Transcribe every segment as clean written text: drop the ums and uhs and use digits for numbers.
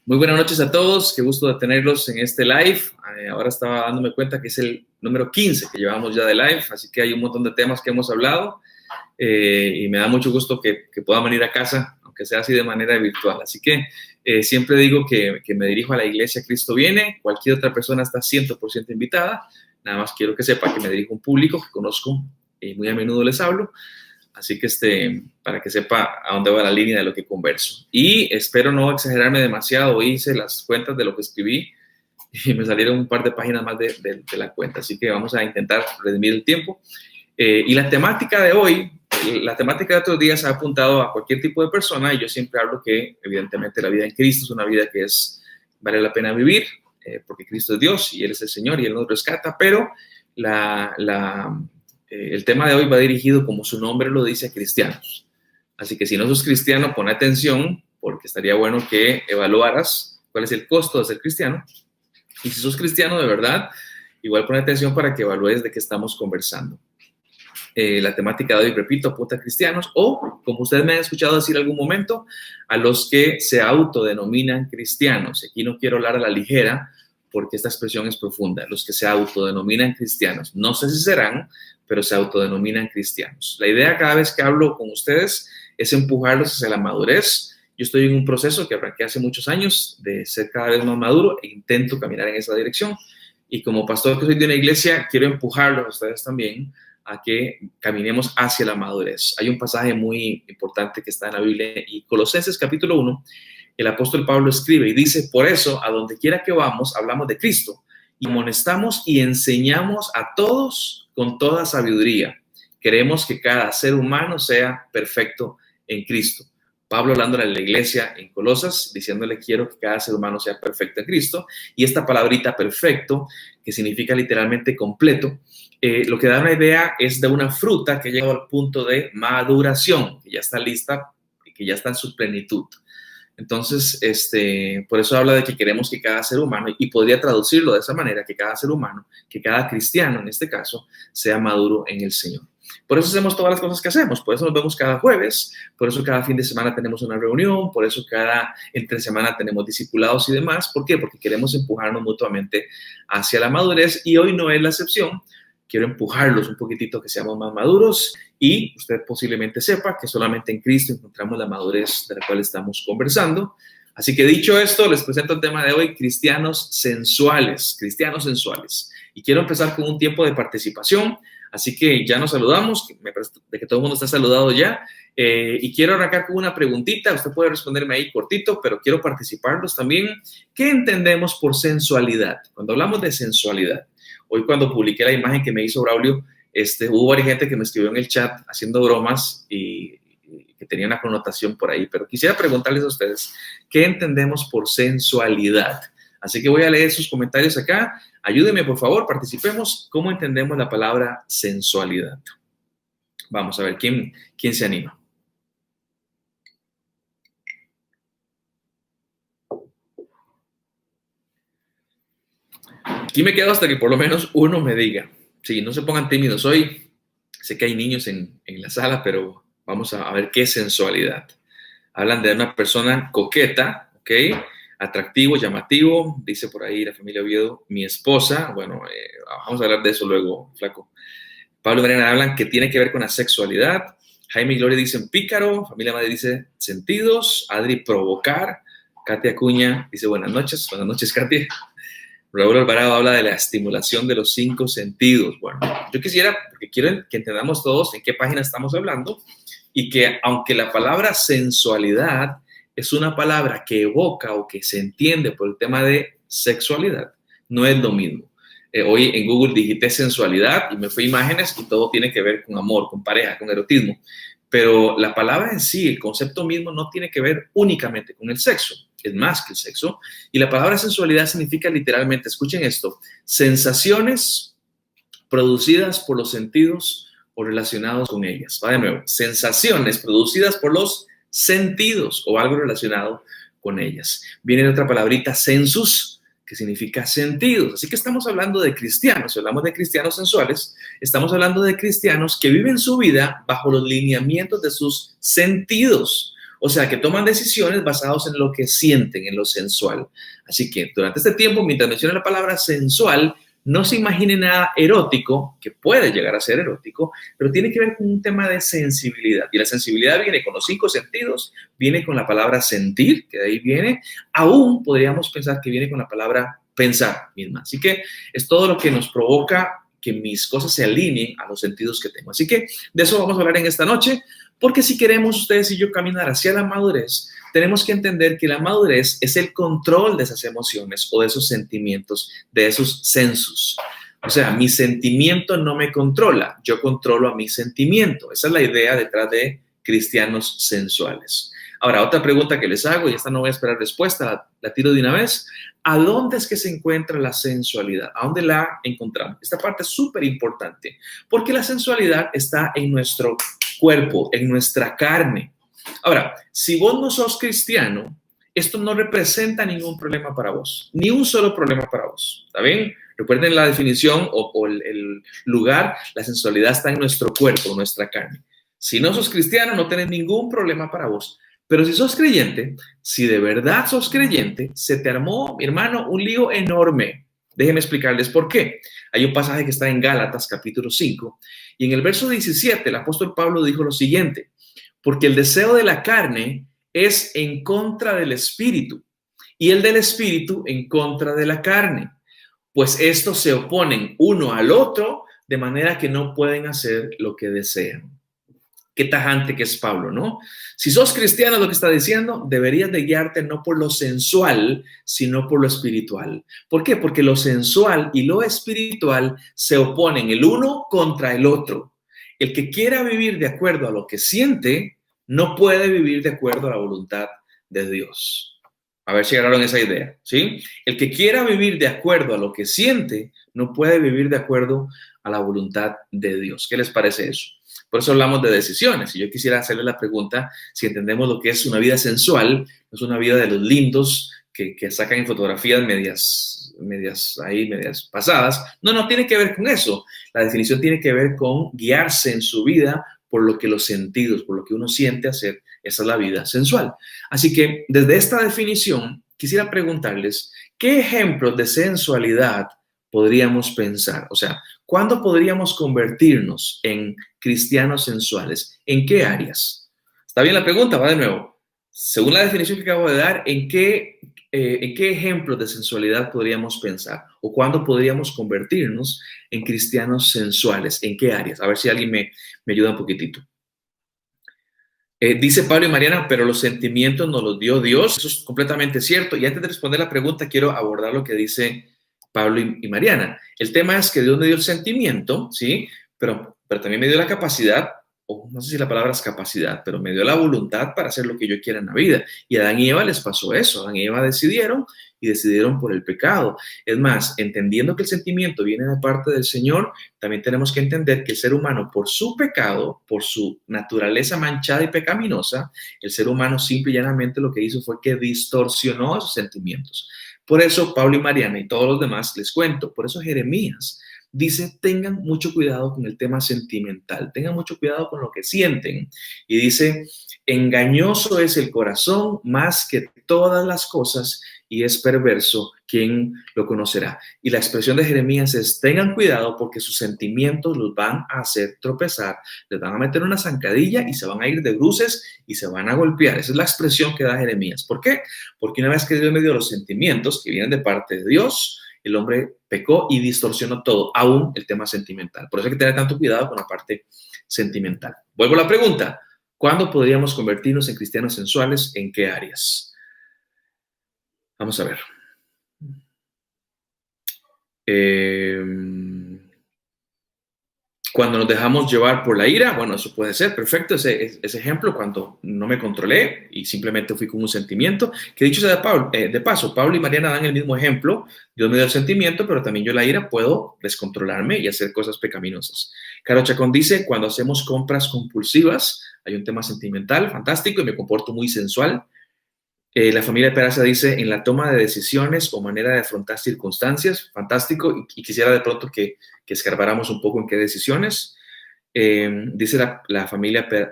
Muy buenas noches a todos, qué gusto de tenerlos en este live. Ahora estaba dándome cuenta que es el número 15 que llevamos ya de live, así que hay un montón de temas que hemos hablado y me da mucho gusto que puedan venir a casa, aunque sea así de manera virtual. Así que siempre digo que me dirijo a la iglesia Cristo Viene, cualquier otra persona está 100% invitada, nada más quiero que sepa que me dirijo a un público que conozco y muy a menudo les hablo. Así que para que sepa a dónde va la línea de lo que converso. Y espero no exagerarme demasiado. Hoy hice las cuentas de lo que escribí y me salieron un par de páginas más de la cuenta. Así que vamos a intentar redimir el tiempo. Y la temática de hoy, la temática de otros días ha apuntado a cualquier tipo de persona. Y yo siempre hablo que, evidentemente, la vida en Cristo es una vida que vale la pena vivir, porque Cristo es Dios y Él es el Señor y Él nos rescata. Pero el tema de hoy va dirigido, como su nombre lo dice, a cristianos. Así que si no sos cristiano, pon atención, porque estaría bueno que evaluaras cuál es el costo de ser cristiano. Y si sos cristiano de verdad, igual pon atención para que evalúes de qué estamos conversando. La temática de hoy, repito, apunta a cristianos o, como ustedes me han escuchado decir algún momento, a los que se autodenominan cristianos. Aquí no quiero hablar a la ligera, porque esta expresión es profunda. Los que se autodenominan cristianos. No sé si serán, pero se autodenominan cristianos. La idea cada vez que hablo con ustedes es empujarlos hacia la madurez. Yo estoy en un proceso que arranqué hace muchos años de ser cada vez más maduro e intento caminar en esa dirección. Y como pastor que soy de una iglesia, quiero empujarlos a ustedes también a que caminemos hacia la madurez. Hay un pasaje muy importante que está en la Biblia y Colosenses capítulo 1, el apóstol Pablo escribe y dice, por eso, a donde quiera que vamos, hablamos de Cristo y amonestamos y enseñamos a todos con toda sabiduría. Queremos que cada ser humano sea perfecto en Cristo. Pablo hablando a la iglesia en Colosas, diciéndole quiero que cada ser humano sea perfecto en Cristo. Y esta palabrita perfecto, que significa literalmente completo, lo que da una idea es de una fruta que llega al punto de maduración, que ya está lista y que ya está en su plenitud. Entonces, por eso habla de que queremos que cada ser humano, y podría traducirlo de esa manera, que cada ser humano, que cada cristiano en este caso, sea maduro en el Señor. Por eso hacemos todas las cosas que hacemos, por eso nos vemos cada jueves, por eso cada fin de semana tenemos una reunión, por eso entre semana tenemos discipulados y demás. ¿Por qué? Porque queremos empujarnos mutuamente hacia la madurez y hoy no es la excepción. Quiero empujarlos un poquitito que seamos más maduros y usted posiblemente sepa que solamente en Cristo encontramos la madurez de la cual estamos conversando. Así que dicho esto, les presento el tema de hoy, cristianos sensuales. Y quiero empezar con un tiempo de participación, así que ya nos saludamos, de que todo el mundo está saludado ya, y quiero arrancar con una preguntita, usted puede responderme ahí cortito, pero quiero participarlos también. ¿Qué entendemos por sensualidad? Cuando hablamos de sensualidad, hoy cuando publiqué la imagen que me hizo Braulio, hubo varias gente que me escribió en el chat haciendo bromas y que tenía una connotación por ahí, pero quisiera preguntarles a ustedes, ¿qué entendemos por sensualidad? Así que voy a leer sus comentarios acá. Ayúdenme, por favor, participemos. ¿Cómo entendemos la palabra sensualidad? Vamos a ver, ¿quién se anima? Aquí me quedo hasta que por lo menos uno me diga. Sí, no se pongan tímidos hoy. Sé que hay niños en la sala, pero vamos a ver qué es sensualidad. Hablan de una persona coqueta, ¿ok? Atractivo, llamativo. Dice por ahí la familia Oviedo, mi esposa. Bueno, vamos a hablar de eso luego, flaco. Pablo y Mariana hablan que tiene que ver con la sexualidad. Jaime y Gloria dicen pícaro. Familia Madre dice sentidos. Adri, provocar. Katia Acuña dice buenas noches. Buenas noches, Katia. Raúl Alvarado habla de la estimulación de los 5 sentidos. Bueno, yo quisiera, porque quiero que entendamos todos en qué página estamos hablando y que aunque la palabra sensualidad es una palabra que evoca o que se entiende por el tema de sexualidad, no es lo mismo. Hoy en Google digité sensualidad y me fui a imágenes y todo tiene que ver con amor, con pareja, con erotismo. Pero la palabra en sí, el concepto mismo, no tiene que ver únicamente con el sexo. Es más que el sexo. Y la palabra sensualidad significa literalmente, escuchen esto, sensaciones producidas por los sentidos o relacionados con ellas. Va de nuevo, sensaciones producidas por los sentidos o algo relacionado con ellas. Viene otra palabrita, sensus, que significa sentidos. Así que estamos hablando de cristianos. Si hablamos de cristianos sensuales, estamos hablando de cristianos que viven su vida bajo los lineamientos de sus sentidos. O sea, que toman decisiones basadas en lo que sienten, en lo sensual. Así que durante este tiempo, mientras menciona la palabra sensual, no se imagine nada erótico, que puede llegar a ser erótico, pero tiene que ver con un tema de sensibilidad. Y la sensibilidad viene con los 5 sentidos, viene con la palabra sentir, que de ahí viene. Aún podríamos pensar que viene con la palabra pensar misma. Así que es todo lo que nos provoca que mis cosas se alineen a los sentidos que tengo. Así que de eso vamos a hablar en esta noche, porque si queremos ustedes y yo caminar hacia la madurez, tenemos que entender que la madurez es el control de esas emociones o de esos sentimientos, de esos sensus. O sea, mi sentimiento no me controla, yo controlo a mi sentimiento. Esa es la idea detrás de cristianos sensuales. Ahora, otra pregunta que les hago, y esta no voy a esperar respuesta, la tiro de una vez. ¿A dónde es que se encuentra la sensualidad? ¿A dónde la encontramos? Esta parte es súper importante, porque la sensualidad está en nuestro cuerpo, en nuestra carne. Ahora, si vos no sos cristiano, esto no representa ningún problema para vos, ni un solo problema para vos. ¿Está bien? Recuerden la definición o el lugar, la sensualidad está en nuestro cuerpo, en nuestra carne. Si no sos cristiano, no tenés ningún problema para vos. Pero si sos creyente, si de verdad sos creyente, se te armó, mi hermano, un lío enorme. Déjenme explicarles por qué. Hay un pasaje que está en Gálatas, capítulo 5, y en el verso 17, el apóstol Pablo dijo lo siguiente: porque el deseo de la carne es en contra del espíritu, y el del espíritu en contra de la carne. Pues estos se oponen uno al otro, de manera que no pueden hacer lo que desean. Qué tajante que es Pablo, ¿no? Si sos cristiano, lo que está diciendo, deberías de guiarte no por lo sensual, sino por lo espiritual. ¿Por qué? Porque lo sensual y lo espiritual se oponen el uno contra el otro. El que quiera vivir de acuerdo a lo que siente, no puede vivir de acuerdo a la voluntad de Dios. A ver si agarraron esa idea, ¿sí? El que quiera vivir de acuerdo a lo que siente, no puede vivir de acuerdo a la voluntad de Dios. ¿Qué les parece eso? Por eso hablamos de decisiones. Y yo quisiera hacerle la pregunta si entendemos lo que es una vida sensual, no es una vida de los lindos que sacan fotografías medias pasadas. No tiene que ver con eso. La definición tiene que ver con guiarse en su vida por lo que los sentidos, por lo que uno siente hacer. Esa es la vida sensual. Así que desde esta definición quisiera preguntarles, ¿qué ejemplos de sensualidad podríamos pensar? O sea, ¿cuándo podríamos convertirnos en cristianos sensuales? ¿En qué áreas? ¿Está bien la pregunta? Va de nuevo. Según la definición que acabo de dar, ¿en qué ejemplos de sensualidad podríamos pensar? ¿O cuándo podríamos convertirnos en cristianos sensuales? ¿En qué áreas? A ver si alguien me ayuda un poquitito. Dice Pablo y Mariana, pero los sentimientos nos los dio Dios. Eso es completamente cierto. Y antes de responder la pregunta, quiero abordar lo que dice Pablo y Mariana. El tema es que Dios me dio el sentimiento, ¿sí? Pero también me dio la capacidad, o no sé si la palabra es capacidad, pero me dio la voluntad para hacer lo que yo quiera en la vida. Y a Adán y Eva les pasó eso. Adán y Eva decidieron por el pecado. Es más, entendiendo que el sentimiento viene de parte del Señor, también tenemos que entender que el ser humano, por su pecado, por su naturaleza manchada y pecaminosa, el ser humano simple y llanamente lo que hizo fue que distorsionó esos sentimientos. Por eso Pablo y Mariana y todos los demás les cuento, por eso Jeremías dice, tengan mucho cuidado con el tema sentimental, tengan mucho cuidado con lo que sienten. Y dice, engañoso es el corazón más que todas las cosas y es perverso, ¿quién lo conocerá? Y la expresión de Jeremías es, tengan cuidado porque sus sentimientos los van a hacer tropezar, les van a meter una zancadilla y se van a ir de bruces y se van a golpear. Esa es la expresión que da Jeremías. ¿Por qué? Porque una vez que Dios me dio los sentimientos que vienen de parte de Dios, el hombre pecó y distorsionó todo, aún el tema sentimental. Por eso hay que tener tanto cuidado con la parte sentimental. Vuelvo a la pregunta, ¿cuándo podríamos convertirnos en cristianos sensuales? ¿En qué áreas? Vamos a ver. Cuando nos dejamos llevar por la ira, bueno, eso puede ser perfecto, ese ejemplo, cuando no me controlé y simplemente fui con un sentimiento, que dicho sea de paso, Pablo y Mariana dan el mismo ejemplo, Dios me dio el sentimiento, pero también yo la ira puedo descontrolarme y hacer cosas pecaminosas. Caro Chacón dice, cuando hacemos compras compulsivas, hay un tema sentimental fantástico y me comporto muy sensual. La familia Peraza dice, en la toma de decisiones o manera de afrontar circunstancias, fantástico, y quisiera de pronto que escarbáramos un poco en qué decisiones. Dice la familia Peraza,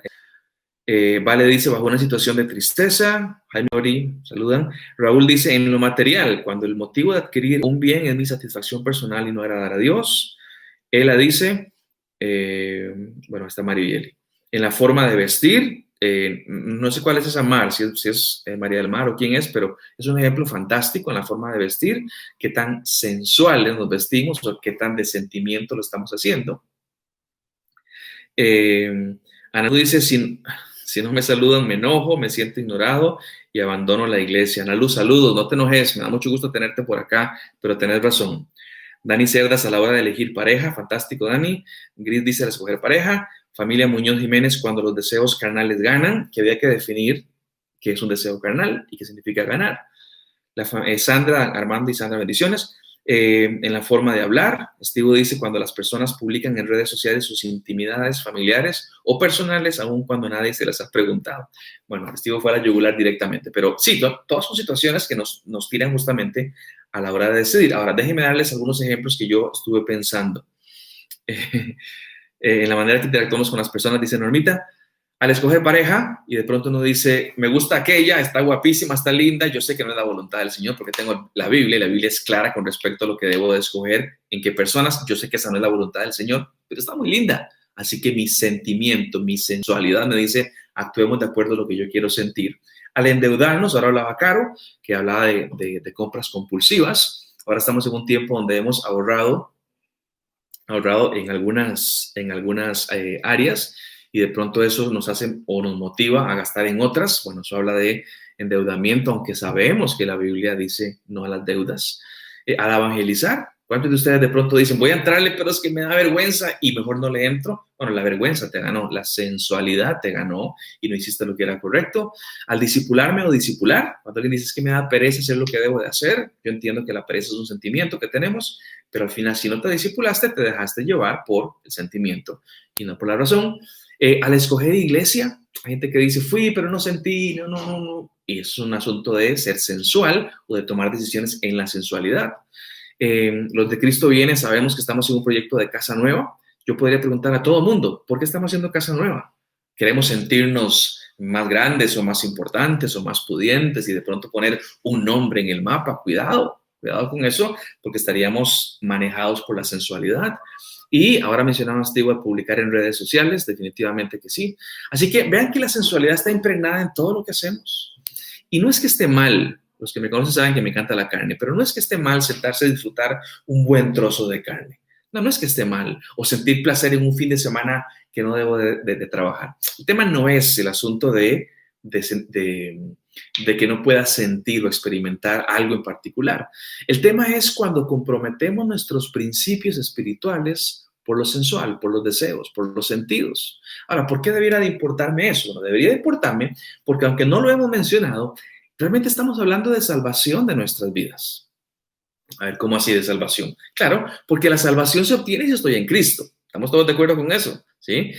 Vale dice, bajo una situación de tristeza. Jaime Ori, saludan. Raúl dice, en lo material, cuando el motivo de adquirir un bien es mi satisfacción personal y no agradar a Dios. Ella dice, bueno, está Maribel. En la forma de vestir, no sé cuál es esa Mar, si es María del Mar o quién es, pero es un ejemplo fantástico en la forma de vestir, qué tan sensuales nos vestimos o qué tan de sentimiento lo estamos haciendo. Ana dice, si no me saludan, me enojo, me siento ignorado y abandono la iglesia. Ana Luz, saludos, no te enojes, me da mucho gusto tenerte por acá, pero tenés razón. Dani Cerdas, a la hora de elegir pareja, fantástico, Dani. Gris dice, al escoger pareja. Familia Muñoz Jiménez, cuando los deseos carnales ganan, que había que definir qué es un deseo carnal y qué significa ganar. Sandra, Armando y Sandra, bendiciones. En la forma de hablar, Steve dice, cuando las personas publican en redes sociales sus intimidades familiares o personales, aun cuando nadie se las ha preguntado. Bueno, Steve fue a la yugular directamente, pero sí, todas son situaciones que nos tiran justamente a la hora de decidir. Ahora, déjenme darles algunos ejemplos que yo estuve pensando. En la manera que interactuamos con las personas, dice Normita, al escoger pareja y de pronto uno dice, me gusta aquella, está guapísima, está linda, yo sé que no es la voluntad del Señor porque tengo la Biblia y la Biblia es clara con respecto a lo que debo de escoger, en qué personas, yo sé que esa no es la voluntad del Señor, pero está muy linda. Así que mi sentimiento, mi sensualidad me dice, actuemos de acuerdo a lo que yo quiero sentir. Al endeudarnos, ahora hablaba Caro, que hablaba de compras compulsivas. Ahora estamos en un tiempo donde hemos ahorrado en algunas áreas y de pronto eso nos hace o nos motiva a gastar en otras. Bueno, eso habla de endeudamiento, aunque sabemos que la Biblia dice no a las deudas. Al evangelizar, ¿cuántos de ustedes de pronto dicen, voy a entrarle, pero es que me da vergüenza y mejor no le entro? Bueno, la vergüenza te ganó, la sensualidad te ganó y no hiciste lo que era correcto. Al discipularme o discipular, cuando alguien dice, es que me da pereza hacer lo que debo de hacer, yo entiendo que la pereza es un sentimiento que tenemos, pero al final, si no te discipulaste, te dejaste llevar por el sentimiento y no por la razón. Al escoger iglesia, hay gente que dice, fui, pero no sentí, no. Y es un asunto de ser sensual o de tomar decisiones en la sensualidad. Los de Cristo Viene, sabemos que estamos en un proyecto de casa nueva. Yo podría preguntar a todo el mundo, ¿por qué estamos haciendo casa nueva? ¿Queremos sentirnos más grandes o más importantes o más pudientes y de pronto poner un nombre en el mapa? Cuidado con eso, porque estaríamos manejados por la sensualidad. Y ahora mencionaba Steve a publicar en redes sociales, definitivamente que sí. Así que vean que la sensualidad está impregnada en todo lo que hacemos. Y no es que esté mal, los que me conocen saben que me encanta la carne, pero no es que esté mal sentarse a disfrutar un buen trozo de carne. No es que esté mal, o sentir placer en un fin de semana que no debo de trabajar. El tema no es el asunto de que no pueda sentir o experimentar algo en particular. El tema es cuando comprometemos nuestros principios espirituales por lo sensual, por los deseos, por los sentidos. Ahora, ¿por qué debiera de importarme eso? Bueno, debería de importarme porque aunque no lo hemos mencionado, realmente estamos hablando de salvación de nuestras vidas. A ver, ¿cómo así de salvación? Claro, porque la salvación se obtiene si estoy en Cristo. ¿Estamos todos de acuerdo con eso? ¿Sí?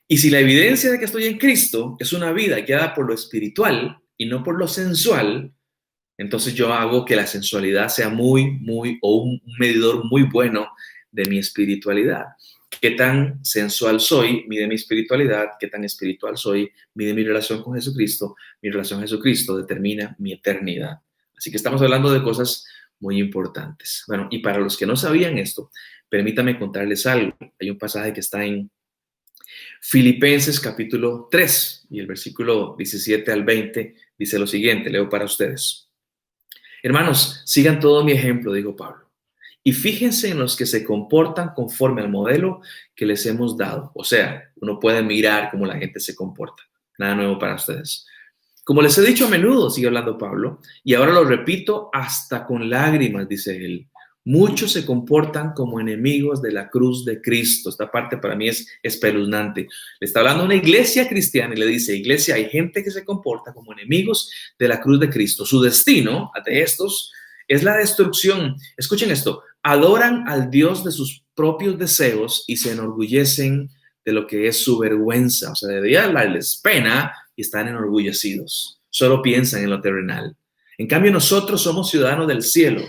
Y si la evidencia de que estoy en Cristo es una vida guiada por lo espiritual y no por lo sensual, entonces yo hago que la sensualidad sea o un medidor muy bueno de mi espiritualidad. ¿Qué tan sensual soy? Mide mi espiritualidad. ¿Qué tan espiritual soy? Mide mi relación con Jesucristo. Mi relación con Jesucristo determina mi eternidad. Así que estamos hablando de cosas muy importantes. Bueno, y para los que no sabían esto, permítame contarles algo. Hay un pasaje que está en Filipenses capítulo 3 y el versículo 17 al 20 dice lo siguiente, leo para ustedes. Hermanos, sigan todo mi ejemplo, dijo Pablo, y fíjense en los que se comportan conforme al modelo que les hemos dado. O sea, uno puede mirar cómo la gente se comporta. Nada nuevo para ustedes. Como les he dicho a menudo, sigue hablando Pablo, y ahora lo repito hasta con lágrimas, dice él, muchos se comportan como enemigos de la cruz de Cristo. Esta parte para mí es espeluznante. Le está hablando a una iglesia cristiana y le dice, iglesia, hay gente que se comporta como enemigos de la cruz de Cristo. Su destino de estos es la destrucción. Escuchen esto, adoran al Dios de sus propios deseos y se enorgullecen de lo que es su vergüenza. O sea, debería darles pena y están enorgullecidos. Solo piensan en lo terrenal. En cambio, nosotros somos ciudadanos del cielo,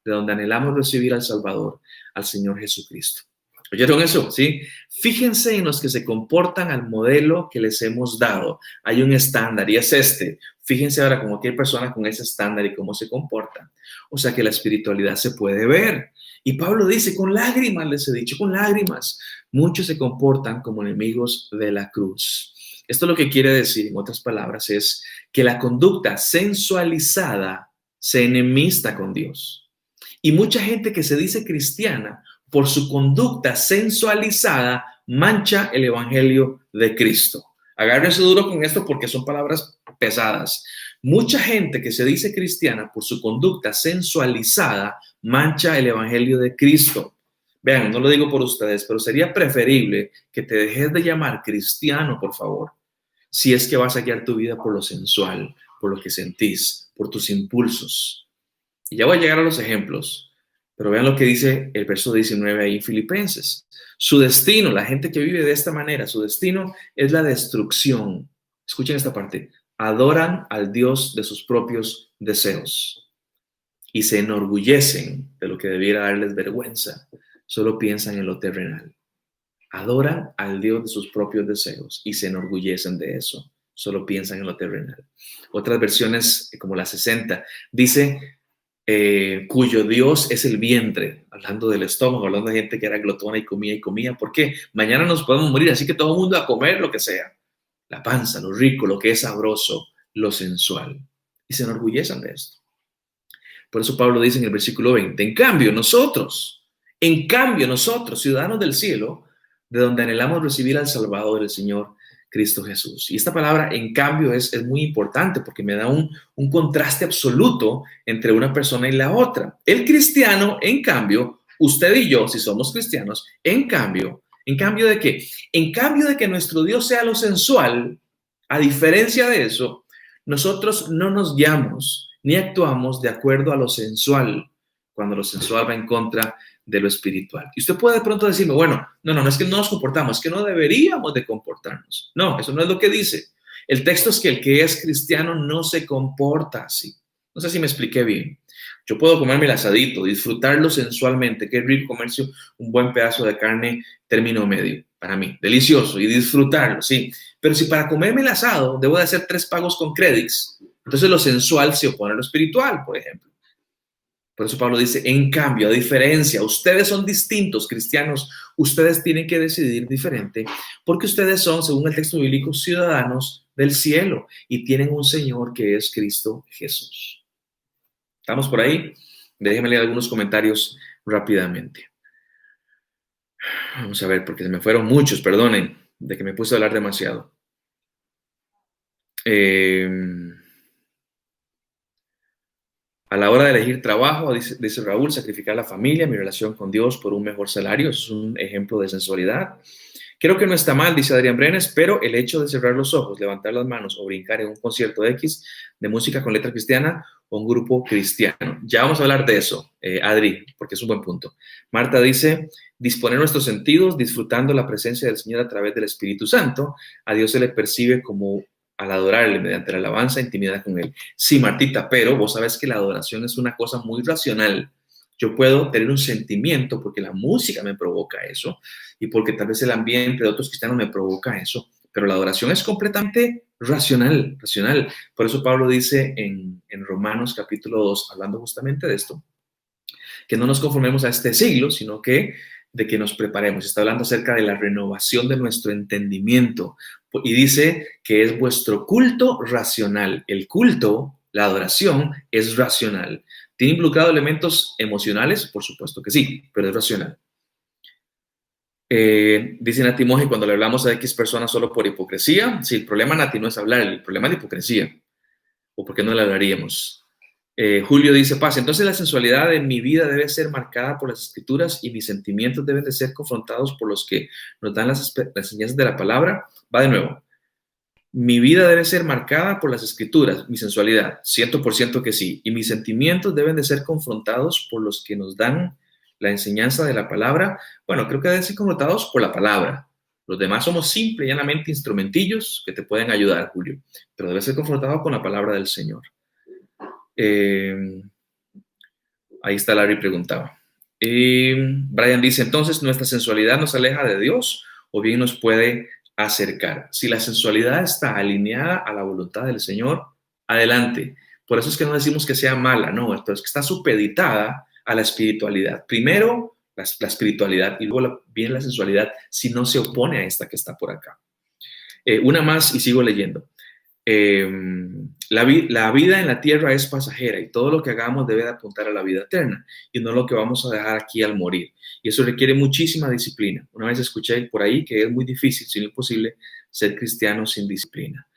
de donde anhelamos recibir al Salvador, al Señor Jesucristo. ¿Oyeron eso? ¿Sí? Fíjense en los que se comportan al modelo que les hemos dado. Hay un estándar y es este. Fíjense ahora con cualquier persona con ese estándar y cómo se comporta. O sea que la espiritualidad se puede ver. Y Pablo dice, con lágrimas, les he dicho, con lágrimas. Muchos se comportan como enemigos de la cruz. Esto lo que quiere decir, en otras palabras, es que la conducta sensualizada se enemista con Dios. Y mucha gente que se dice cristiana, por su conducta sensualizada, mancha el evangelio de Cristo. Agárrense duro con esto porque son palabras pesadas. Mucha gente que se dice cristiana, por su conducta sensualizada, mancha el evangelio de Cristo. Vean, no lo digo por ustedes, pero sería preferible que te dejes de llamar cristiano, por favor, si es que vas a guiar tu vida por lo sensual, por lo que sentís, por tus impulsos. Y ya voy a llegar a los ejemplos, pero vean lo que dice el verso 19 ahí en Filipenses. Su destino, la gente que vive de esta manera, su destino es la destrucción. Escuchen esta parte. Adoran al Dios de sus propios deseos y se enorgullecen de lo que debiera darles vergüenza. Solo piensan en lo terrenal. Adoran al Dios de sus propios deseos y se enorgullecen de eso. Solo piensan en lo terrenal. Otras versiones, como la 60, dice cuyo Dios es el vientre, hablando del estómago, hablando de gente que era glotona y comía y comía. ¿Por qué? Mañana nos podemos morir, así que todo el mundo a comer lo que sea. La panza, lo rico, lo que es sabroso, lo sensual. Y se enorgullecen de esto. Por eso Pablo dice en el versículo 20, en cambio nosotros, ciudadanos del cielo, de donde anhelamos recibir al Salvador, el Señor Cristo Jesús. Y esta palabra, en cambio, es muy importante porque me da un contraste absoluto entre una persona y la otra. El cristiano, en cambio, usted y yo, si somos cristianos, ¿en cambio de qué? En cambio de que nuestro Dios sea lo sensual, a diferencia de eso, nosotros no nos guiamos ni actuamos de acuerdo a lo sensual, cuando lo sensual va en contra de lo espiritual. Y usted puede de pronto decirme, bueno, no es que no nos comportamos, es que no deberíamos de comportarnos. No, eso no es lo que dice. El texto es que el que es cristiano no se comporta así. No sé si me expliqué bien. Yo puedo comerme el asadito, disfrutarlo sensualmente, qué rico comerse un buen pedazo de carne término medio, para mí, delicioso, y disfrutarlo, sí. Pero si para comerme el asado debo de hacer 3 pagos con credits, entonces lo sensual se opone a lo espiritual, por ejemplo. Por eso Pablo dice, en cambio, a diferencia, ustedes son distintos, cristianos, ustedes tienen que decidir diferente, porque ustedes son, según el texto bíblico, ciudadanos del cielo y tienen un Señor que es Cristo Jesús. ¿Estamos por ahí? Déjenme leer algunos comentarios rápidamente. Vamos a ver, porque se me fueron muchos, perdonen, de que me puse a hablar demasiado. A la hora de elegir trabajo, dice Raúl, sacrificar la familia, mi relación con Dios por un mejor salario, eso es un ejemplo de sensualidad. Creo que no está mal, dice Adrián Brenes, pero el hecho de cerrar los ojos, levantar las manos o brincar en un concierto X de música con letra cristiana o un grupo cristiano. Ya vamos a hablar de eso, Adri, porque es un buen punto. Marta dice, disponer nuestros sentidos, disfrutando la presencia del Señor a través del Espíritu Santo. A Dios se le percibe como al adorarle mediante la alabanza, intimidad con Él. Sí, Martita, pero vos sabes que la adoración es una cosa muy racional. Yo puedo tener un sentimiento porque la música me provoca eso y porque tal vez el ambiente de otros cristianos me provoca eso, pero la adoración es completamente racional. Por eso Pablo dice en Romanos capítulo 2, hablando justamente de esto, que no nos conformemos a este siglo, sino que de que nos preparemos. Está hablando acerca de la renovación de nuestro entendimiento y dice que es vuestro culto racional. El culto, la adoración, es racional. ¿Tiene involucrado elementos emocionales? Por supuesto que sí, pero es racional. Dice Nati Moji, cuando le hablamos a X personas solo por hipocresía, sí, el problema, Nati, no es hablar, el problema es la hipocresía. ¿O por qué no le hablaríamos? Julio dice, paz, entonces la sensualidad de mi vida debe ser marcada por las escrituras y mis sentimientos deben de ser confrontados por los que nos dan las enseñanzas de la palabra. Va de nuevo. Mi vida debe ser marcada por las escrituras, mi sensualidad, 100% que sí. Y mis sentimientos deben de ser confrontados por los que nos dan la enseñanza de la palabra. Bueno, creo que deben ser confrontados por la palabra. Los demás somos simple y llanamente instrumentillos que te pueden ayudar, Julio. Pero debe ser confrontado con la palabra del Señor. Ahí está, Larry preguntaba. Brian dice, entonces, ¿nuestra sensualidad nos aleja de Dios o bien nos puede acercar? Si la sensualidad está alineada a la voluntad del Señor, adelante. Por eso es que no decimos que sea mala, no, pero es que está supeditada a la espiritualidad. Primero, la espiritualidad y luego viene la sensualidad si no se opone a esta que está por acá. Una más y sigo leyendo. La vida en la tierra es pasajera y todo lo que hagamos debe de apuntar a la vida eterna y no lo que vamos a dejar aquí al morir. Y eso requiere muchísima disciplina. Una vez escuché por ahí que es muy difícil, si no imposible, ser cristiano sin disciplina.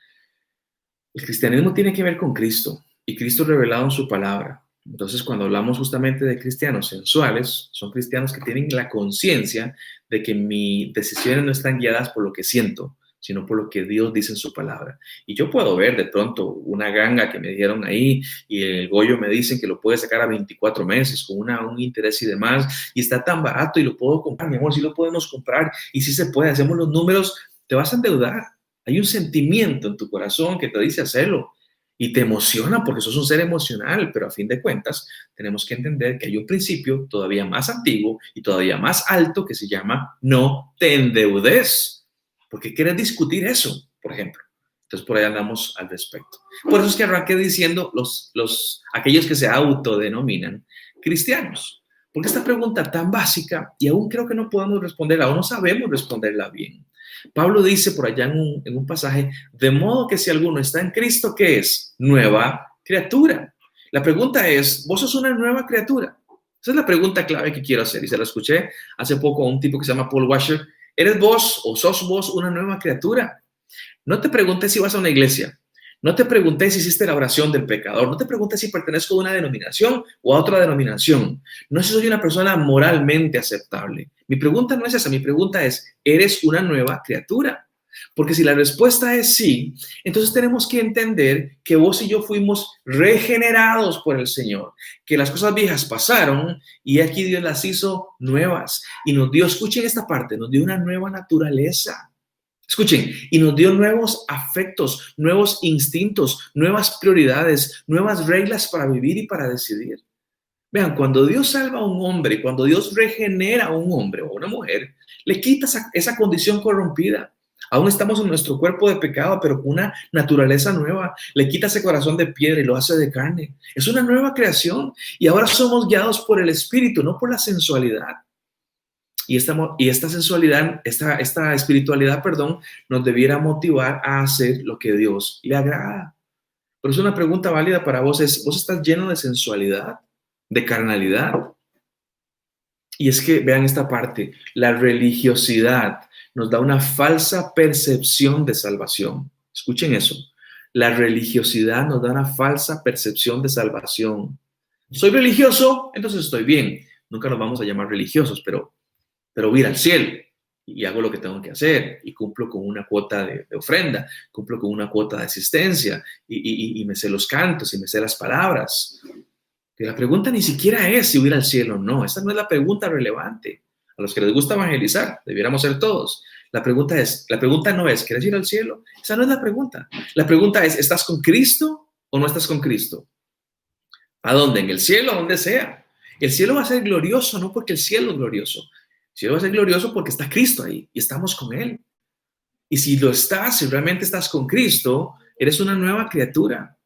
El cristianismo tiene que ver con Cristo y Cristo revelado en su palabra. Entonces, cuando hablamos justamente de cristianos sensuales, son cristianos que tienen la conciencia de que mis decisiones no están guiadas por lo que siento, sino por lo que Dios dice en su palabra. Y yo puedo ver de pronto una ganga que me dieron ahí y el Goyo me dicen que lo puede sacar a 24 meses con un interés y demás, y está tan barato y lo puedo comprar, mi amor, sí lo podemos comprar y sí se puede, hacemos los números, te vas a endeudar. Hay un sentimiento en tu corazón que te dice hacerlo y te emociona porque sos un ser emocional, pero a fin de cuentas tenemos que entender que hay un principio todavía más antiguo y todavía más alto que se llama no te endeudes. ¿Por qué quieres discutir eso, por ejemplo? Entonces, por ahí andamos al respecto. Por eso es que arranqué diciendo aquellos que se autodenominan cristianos. Porque esta pregunta tan básica, y aún creo que no podemos responderla, o no sabemos responderla bien. Pablo dice por allá en un pasaje, de modo que si alguno está en Cristo, ¿qué es? Nueva criatura. La pregunta es, ¿vos sos una nueva criatura? Esa es la pregunta clave que quiero hacer, y se la escuché hace poco a un tipo que se llama Paul Washer. ¿Eres vos o sos vos una nueva criatura? No te preguntes si vas a una iglesia. No te preguntes si hiciste la oración del pecador. No te preguntes si pertenezco a una denominación o a otra denominación. No sé si soy una persona moralmente aceptable. Mi pregunta no es esa. Mi pregunta es, ¿eres una nueva criatura? Porque si la respuesta es sí, entonces tenemos que entender que vos y yo fuimos regenerados por el Señor, que las cosas viejas pasaron y aquí Dios las hizo nuevas y nos dio, escuchen esta parte, nos dio una nueva naturaleza. Escuchen, y nos dio nuevos afectos, nuevos instintos, nuevas prioridades, nuevas reglas para vivir y para decidir. Vean, cuando Dios salva a un hombre, cuando Dios regenera a un hombre o a una mujer, le quita esa condición corrompida. Aún estamos en nuestro cuerpo de pecado, pero con una naturaleza nueva. Le quita ese corazón de piedra y lo hace de carne. Es una nueva creación y ahora somos guiados por el Espíritu, no por la sensualidad. Y esta sensualidad, esta espiritualidad, perdón, nos debiera motivar a hacer lo que Dios le agrada. Pero es una pregunta válida para vos, ¿vos estás lleno de sensualidad, de carnalidad? Y es que, vean esta parte, la religiosidad nos da una falsa percepción de salvación. Escuchen eso. La religiosidad nos da una falsa percepción de salvación. Soy religioso, entonces estoy bien. Nunca nos vamos a llamar religiosos, pero voy a ir al cielo y hago lo que tengo que hacer y cumplo con una cuota de ofrenda, cumplo con una cuota de asistencia y me sé los cantos y me sé las palabras. Que la pregunta ni siquiera es si voy a ir al cielo o no. Esa no es la pregunta relevante. A los que les gusta evangelizar, debiéramos ser todos. La pregunta no es, ¿quieres ir al cielo? Esa no es la pregunta. La pregunta es, ¿estás con Cristo o no estás con Cristo? ¿A dónde? ¿En el cielo? ¿A donde sea? El cielo va a ser glorioso, no porque el cielo es glorioso. El cielo va a ser glorioso porque está Cristo ahí y estamos con Él. Y si lo estás, si realmente estás con Cristo, eres una nueva criatura.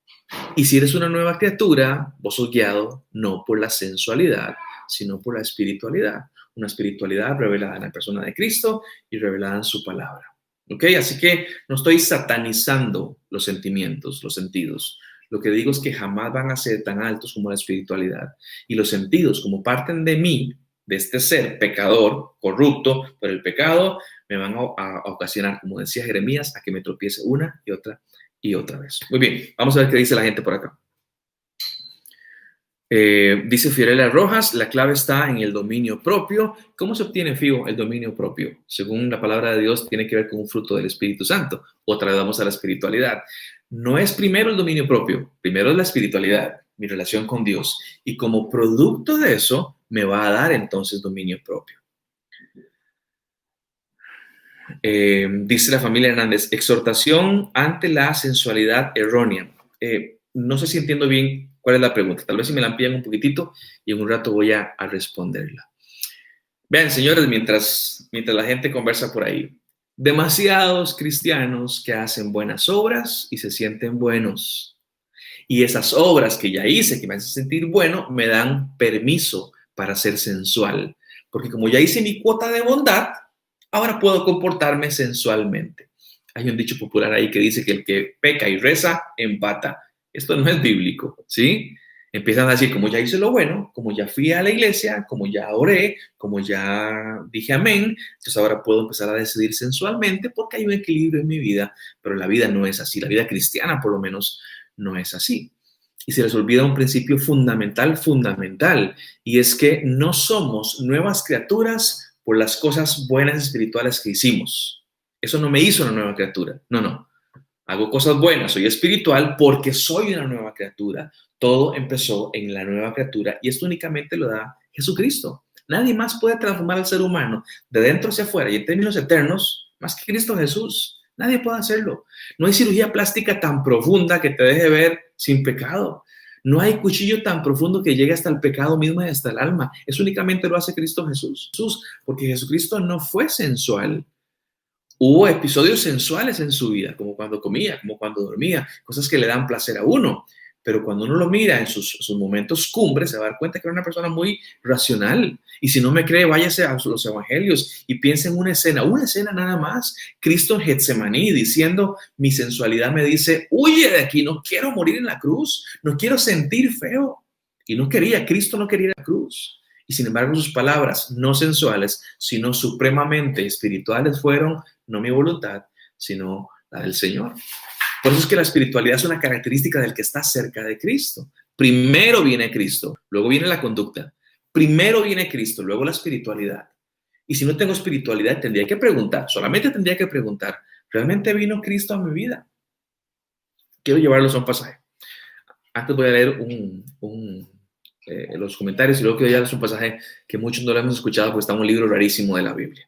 Y si eres una nueva criatura, vos sos guiado no por la sensualidad, sino por la espiritualidad. Una espiritualidad revelada en la persona de Cristo y revelada en su palabra. ¿Ok? Así que no estoy satanizando los sentimientos, los sentidos. Lo que digo es que jamás van a ser tan altos como la espiritualidad. Y los sentidos, como parten de mí, de este ser pecador, corrupto por el pecado, me van a ocasionar, como decía Jeremías, a que me tropiece una y otra vez. Muy bien, vamos a ver qué dice la gente por acá. Dice Fiorella Rojas, la clave está en el dominio propio. ¿Cómo se obtiene, Fío, el dominio propio? Según la palabra de Dios, tiene que ver con un fruto del Espíritu Santo. Otra vez vamos a la espiritualidad. No es primero el dominio propio, primero es la espiritualidad, mi relación con Dios. Y como producto de eso, me va a dar entonces dominio propio. Dice la familia Hernández, exhortación ante la sensualidad errónea. No sé si entiendo bien cuál es la pregunta. Tal vez si me la amplían un poquitito y en un rato voy a responderla. Vean, señores, mientras la gente conversa por ahí, demasiados cristianos que hacen buenas obras y se sienten buenos. Y esas obras que ya hice, que me hacen sentir bueno, me dan permiso para ser sensual. Porque como ya hice mi cuota de bondad, ahora puedo comportarme sensualmente. Hay un dicho popular ahí que dice que el que peca y reza, empata. Esto no es bíblico, ¿sí? Empiezan a decir, como ya hice lo bueno, como ya fui a la iglesia, como ya oré, como ya dije amén, entonces ahora puedo empezar a decidir sensualmente porque hay un equilibrio en mi vida, pero la vida no es así, la vida cristiana por lo menos no es así. Y se les olvida un principio fundamental, y es que no somos nuevas criaturas por las cosas buenas espirituales que hicimos. Eso no me hizo una nueva criatura, no. Hago cosas buenas, soy espiritual porque soy una nueva criatura. Todo empezó en la nueva criatura y esto únicamente lo da Jesucristo. Nadie más puede transformar al ser humano de dentro hacia afuera y en términos eternos más que Cristo Jesús. Nadie puede hacerlo. No hay cirugía plástica tan profunda que te deje ver sin pecado. No hay cuchillo tan profundo que llegue hasta el pecado mismo y hasta el alma. Eso únicamente lo hace Cristo Jesús. Porque Jesucristo no fue sensual. Hubo episodios sensuales en su vida, como cuando comía, como cuando dormía, cosas que le dan placer a uno. Pero cuando uno lo mira en sus momentos cumbres, se va a dar cuenta que era una persona muy racional. Y si no me cree, váyase a los evangelios y piense en una escena nada más. Cristo en Getsemaní diciendo, mi sensualidad me dice, huye de aquí, no quiero morir en la cruz, no quiero sentir feo. Y no quería, Cristo no quería la cruz. Y sin embargo, sus palabras no sensuales, sino supremamente espirituales fueron, no mi voluntad, sino la del Señor. Por eso es que la espiritualidad es una característica del que está cerca de Cristo. Primero viene Cristo, luego viene la conducta. Primero viene Cristo, luego la espiritualidad. Y si no tengo espiritualidad, tendría que preguntar, solamente tendría que preguntar, ¿realmente vino Cristo a mi vida? Quiero llevarlos a un pasaje. Antes voy a leer los comentarios y luego quiero llevarles un pasaje que muchos no lo hemos escuchado porque está en un libro rarísimo de la Biblia.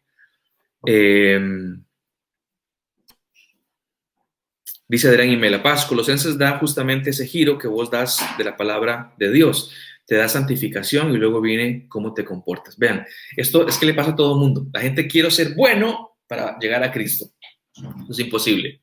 Dice Adrián y La Paz, Colosenses da justamente ese giro que vos das de la palabra de Dios. Te da santificación y luego viene cómo te comportas. Vean, esto es que le pasa a todo el mundo. La gente quiere ser bueno para llegar a Cristo. Es imposible.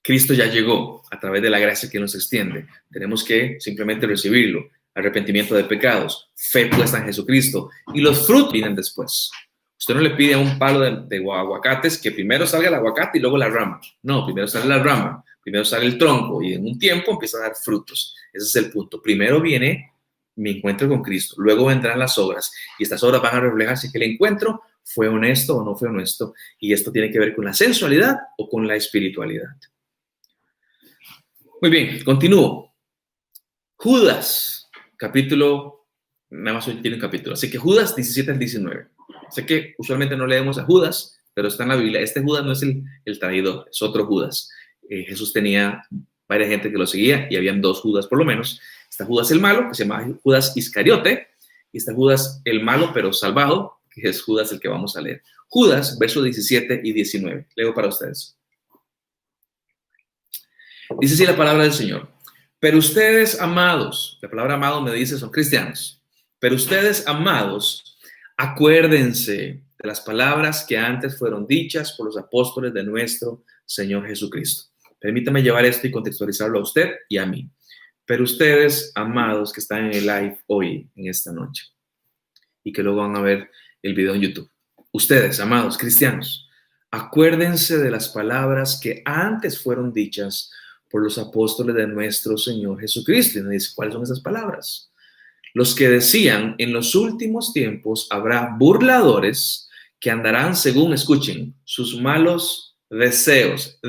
Cristo ya llegó a través de la gracia que nos extiende. Tenemos que simplemente recibirlo. Arrepentimiento de pecados, fe puesta en Jesucristo. Y los frutos vienen después. Usted no le pide a un palo de aguacates que primero salga el aguacate y luego la rama. No, primero sale la rama, primero sale el tronco y en un tiempo empieza a dar frutos. Ese es el punto. Primero viene mi encuentro con Cristo, luego vendrán las obras y estas obras van a reflejar si el encuentro fue honesto o no fue honesto. Y esto tiene que ver con la sensualidad o con la espiritualidad. Muy bien, continúo. Judas, capítulo, nada más hoy tiene un capítulo, así que Judas 17 al 19. Sé que usualmente no leemos a Judas, pero está en la Biblia. Este Judas no es el traidor, es otro Judas. Jesús tenía varias gente que lo seguía y habían dos Judas por lo menos. Está Judas el malo, que se llama Judas Iscariote, y está Judas el malo pero salvado, que es Judas el que vamos a leer. Judas, versos 17 y 19. Leo para ustedes. Dice así la palabra del Señor. Pero ustedes, amados, la palabra amado me dice son cristianos, pero ustedes, amados, acuérdense de las palabras que antes fueron dichas por los apóstoles de nuestro Señor Jesucristo. Permítame llevar esto y contextualizarlo a usted y a mí. Pero ustedes, amados, que están en el live hoy, en esta noche, y que luego van a ver el video en YouTube. Ustedes, amados cristianos, acuérdense de las palabras que antes fueron dichas por los apóstoles de nuestro Señor Jesucristo. Y me dice, ¿cuáles son esas palabras? Los que decían, en los últimos tiempos habrá burladores que andarán según, escuchen, sus malos deseos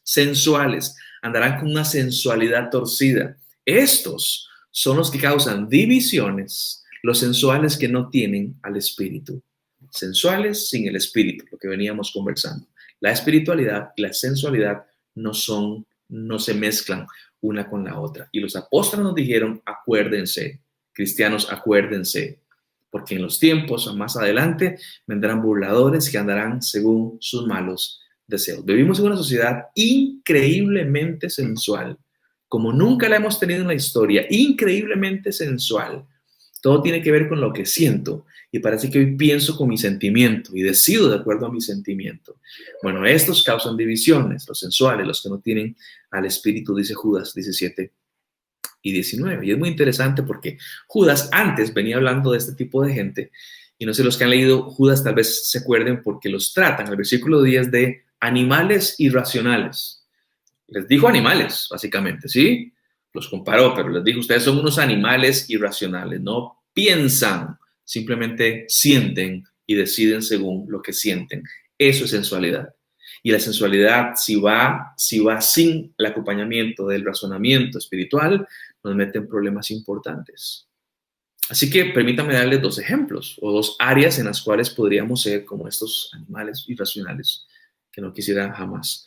sensuales, andarán con una sensualidad torcida. Estos son los que causan divisiones, los sensuales que no tienen al espíritu. Sensuales sin el espíritu, lo que veníamos conversando. La espiritualidad y la sensualidad no se mezclan una con la otra. Y los apóstoles nos dijeron, acuérdense, cristianos, acuérdense, porque en los tiempos más adelante vendrán burladores que andarán según sus malos deseos. Vivimos en una sociedad increíblemente sensual, como nunca la hemos tenido en la historia, increíblemente sensual. Todo tiene que ver con lo que siento. Y parece que hoy pienso con mi sentimiento y decido de acuerdo a mi sentimiento. Bueno, estos causan divisiones, los sensuales, los que no tienen al Espíritu, dice Judas 17 y 19. Y es muy interesante porque Judas antes venía hablando de este tipo de gente, y no sé, los que han leído Judas tal vez se acuerden porque los tratan, el versículo 10, de animales irracionales. Les dijo animales, básicamente, ¿sí? Los comparó, pero les dijo, ustedes son unos animales irracionales, no piensan, simplemente sienten y deciden según lo que sienten. Eso es sensualidad. Y la sensualidad, si va sin el acompañamiento del razonamiento espiritual, nos mete en problemas importantes. Así que permítame darles dos ejemplos o dos áreas en las cuales podríamos ser como estos animales irracionales que no quisiera jamás.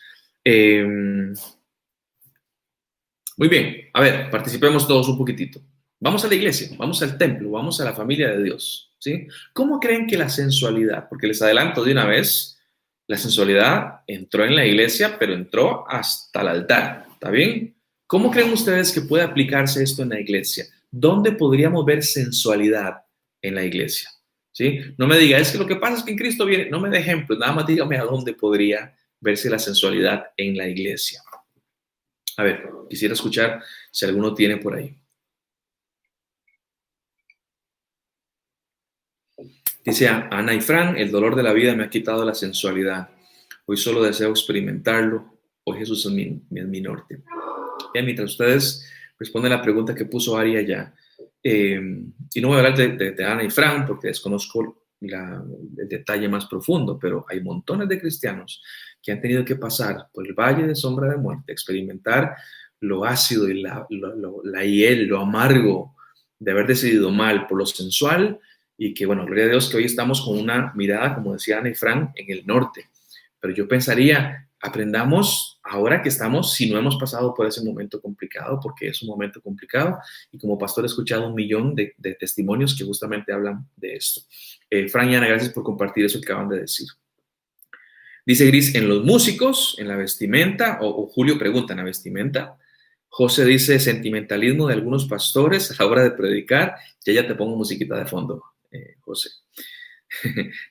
Muy bien, a ver, participemos todos un poquitito. Vamos a la iglesia, vamos al templo, vamos a la familia de Dios, ¿sí? ¿Cómo creen que la sensualidad, porque les adelanto de una vez, la sensualidad entró en la iglesia, pero entró hasta el altar, ¿está bien? ¿Cómo creen ustedes que puede aplicarse esto en la iglesia? ¿Dónde podríamos ver sensualidad en la iglesia? ¿Sí? No me diga, es que lo que pasa es que en Cristo viene, no me dé ejemplos, nada más dígame a dónde podría verse la sensualidad en la iglesia. A ver, quisiera escuchar si alguno tiene por ahí. Dice Ana y Fran, el dolor de la vida me ha quitado la sensualidad. Hoy solo deseo experimentarlo. Hoy Jesús es mi norte. Bien, mientras ustedes responden la pregunta que puso Ari allá, y no voy a hablar de Ana y Fran porque desconozco el detalle más profundo, pero hay montones de cristianos que han tenido que pasar por el valle de sombra de muerte, experimentar lo ácido y la hiel, lo amargo de haber decidido mal por lo sensual, y que, bueno, gloria a Dios que hoy estamos con una mirada, como decía Ana y Fran, en el norte. Pero yo pensaría, aprendamos ahora que estamos, si no hemos pasado por ese momento complicado, porque es un momento complicado, y como pastor he escuchado 1 millón de testimonios que justamente hablan de esto. Fran y Ana, gracias por compartir eso que acaban de decir. Dice Gris, en los músicos, en la vestimenta, o Julio pregunta, ¿en la vestimenta? José dice, sentimentalismo de algunos pastores a la hora de predicar. Ya te pongo musiquita de fondo, José.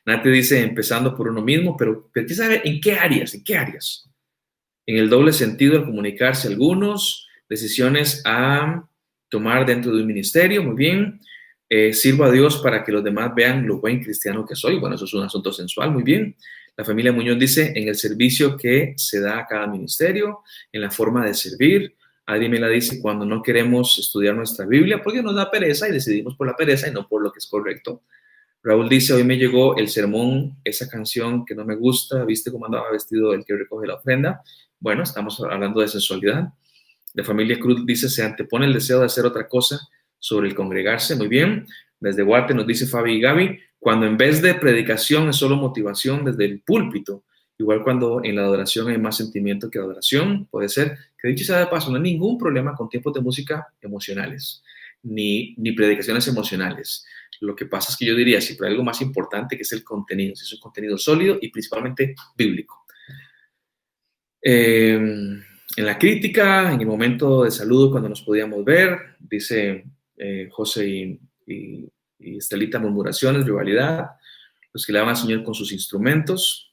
Nati dice, empezando por uno mismo, pero ¿qué sabe en qué áreas? ¿En qué áreas? En el doble sentido al comunicarse algunos, decisiones a tomar dentro de un ministerio, muy bien. Sirvo a Dios para que los demás vean lo buen cristiano que soy. Bueno, eso es un asunto sensual, muy bien. La familia Muñoz dice, en el servicio que se da a cada ministerio, en la forma de servir. Adri me la dice, cuando no queremos estudiar nuestra Biblia, porque nos da pereza y decidimos por la pereza y no por lo que es correcto. Raúl dice, hoy me llegó el sermón, esa canción que no me gusta, ¿viste cómo andaba vestido el que recoge la ofrenda? Bueno, estamos hablando de sensualidad. La familia Cruz dice, se antepone el deseo de hacer otra cosa sobre el congregarse, muy bien. Desde Guarte nos dice Fabi y Gaby, cuando en vez de predicación es solo motivación desde el púlpito, igual cuando en la adoración hay más sentimiento que adoración, puede ser que dicho sea de paso, no hay ningún problema con tiempos de música emocionales, ni predicaciones emocionales. Lo que pasa es que yo diría, si hay algo más importante que es el contenido, si es un contenido sólido y principalmente bíblico. En la crítica, en el momento de saludo cuando nos podíamos ver, dice José y Estelita, murmuraciones, rivalidad, los que le van al Señor con sus instrumentos.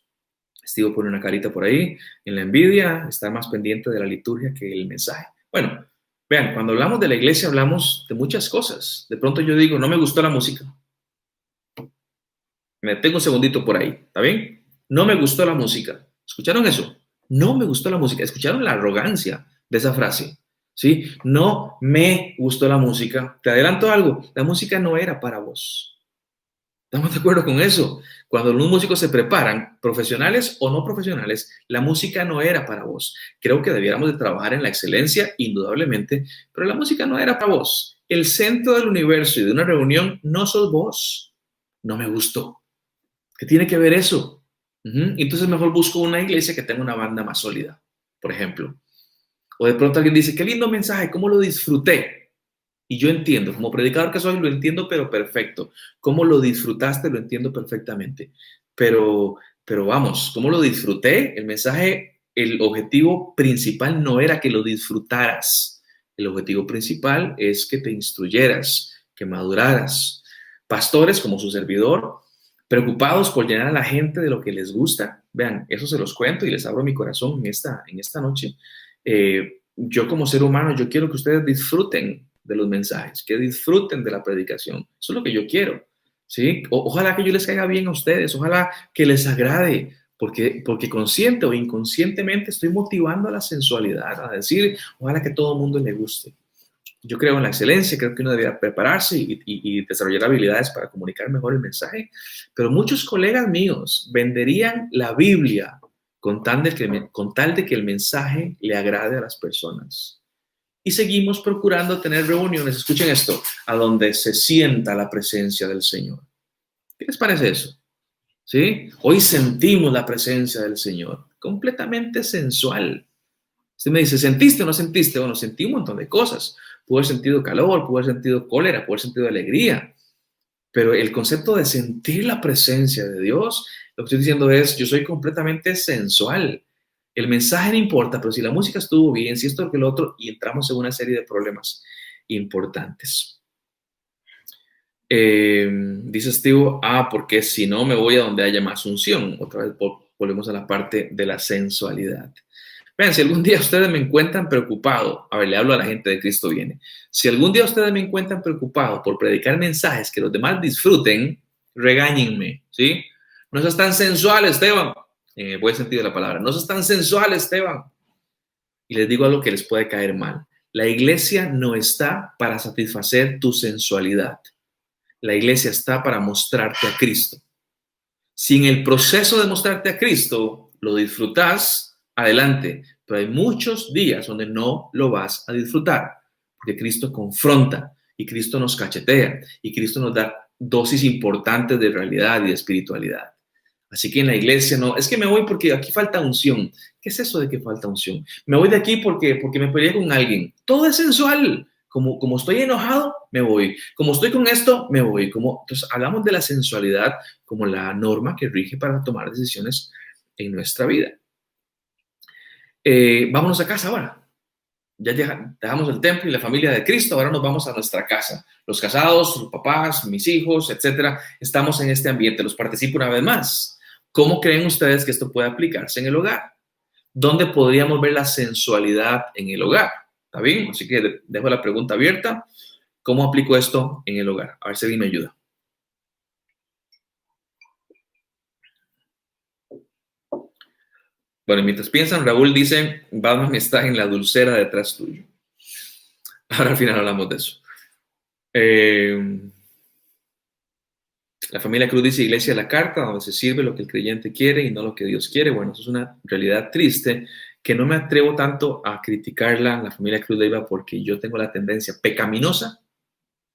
Steve pone una carita por ahí. En la envidia, estar más pendiente de la liturgia que el mensaje. Bueno, vean, cuando hablamos de la iglesia hablamos de muchas cosas. De pronto yo digo, no me gustó la música. Me tengo un segundito por ahí, ¿está bien? No me gustó la música. ¿Escucharon eso? No me gustó la música. ¿Escucharon la arrogancia de esa frase? ¿Sí? No me gustó la música. Te adelanto algo, la música no era para vos. ¿Estamos de acuerdo con eso? Cuando los músicos se preparan, profesionales o no profesionales, la música no era para vos. Creo que debiéramos de trabajar en la excelencia, indudablemente, pero la música no era para vos. El centro del universo y de una reunión no sos vos. No me gustó. ¿Qué tiene que ver eso? Entonces mejor busco una iglesia que tenga una banda más sólida, por ejemplo. O de pronto alguien dice, qué lindo mensaje, cómo lo disfruté. Y yo entiendo, como predicador que soy, lo entiendo, pero perfecto. ¿Cómo lo disfrutaste? Lo entiendo perfectamente. Pero vamos, ¿cómo lo disfruté? El mensaje, el objetivo principal no era que lo disfrutaras. El objetivo principal es que te instruyeras, que maduraras. Pastores como su servidor, preocupados por llenar a la gente de lo que les gusta. Vean, eso se los cuento y les abro mi corazón en esta noche. Yo como ser humano, yo quiero que ustedes disfruten de los mensajes, que disfruten de la predicación. Eso es lo que yo quiero, ¿sí? Ojalá que yo les caiga bien a ustedes, ojalá que les agrade, porque consciente o inconscientemente estoy motivando a la sensualidad, a decir, ojalá que todo el mundo le guste. Yo creo en la excelencia, creo que uno debería prepararse y desarrollar habilidades para comunicar mejor el mensaje, pero muchos colegas míos venderían la Biblia con tal de que el mensaje le agrade a las personas. Y seguimos procurando tener reuniones, escuchen esto, a donde se sienta la presencia del Señor. ¿Qué les parece eso? ¿Sí? Hoy sentimos la presencia del Señor, completamente sensual. Usted me dice, ¿sentiste o no sentiste? Bueno, sentí un montón de cosas. Pudo haber sentido calor, pudo haber sentido cólera, pudo haber sentido alegría. Pero el concepto de sentir la presencia de Dios, lo que estoy diciendo es, yo soy completamente sensual. El mensaje no importa, pero si la música estuvo bien, si esto, que lo otro, y entramos en una serie de problemas importantes. Dice Steve, porque si no me voy a donde haya más unción. Otra vez volvemos a la parte de la sensualidad. Vean, si algún día ustedes me encuentran preocupado, a ver, le hablo a la gente de Cristo Viene. Si algún día ustedes me encuentran preocupado por predicar mensajes que los demás disfruten, regáñenme, ¿sí? No seas tan sensual, Esteban, en el buen sentido de la palabra. No seas tan sensual, Esteban. Y les digo algo que les puede caer mal. La iglesia no está para satisfacer tu sensualidad. La iglesia está para mostrarte a Cristo. Si en el proceso de mostrarte a Cristo lo disfrutas, adelante. Pero hay muchos días donde no lo vas a disfrutar, porque Cristo confronta y Cristo nos cachetea y Cristo nos da dosis importantes de realidad y de espiritualidad. Así que en la iglesia no, es que me voy porque aquí falta unción. ¿Qué es eso de que falta unción? Me voy de aquí porque me peleé con alguien. Todo es sensual. Como estoy enojado, me voy. Como estoy con esto, me voy. Entonces, hablamos de la sensualidad como la norma que rige para tomar decisiones en nuestra vida. Vámonos a casa ahora. Ya dejamos el templo y la familia de Cristo, ahora nos vamos a nuestra casa. Los casados, los papás, mis hijos, etcétera, estamos en este ambiente. Los participo una vez más. ¿Cómo creen ustedes que esto puede aplicarse en el hogar? ¿Dónde podríamos ver la sensualidad en el hogar? ¿Está bien? Así que dejo la pregunta abierta. ¿Cómo aplico esto en el hogar? A ver si alguien me ayuda. Bueno, mientras piensan, Raúl dice, Batman está en la dulcera detrás tuyo. Ahora al final hablamos de eso. La familia Cruz dice, iglesia de la carta, donde se sirve lo que el creyente quiere y no lo que Dios quiere. Bueno, eso es una realidad triste que no me atrevo tanto a criticarla, la familia Cruz de Iba, porque yo tengo la tendencia pecaminosa,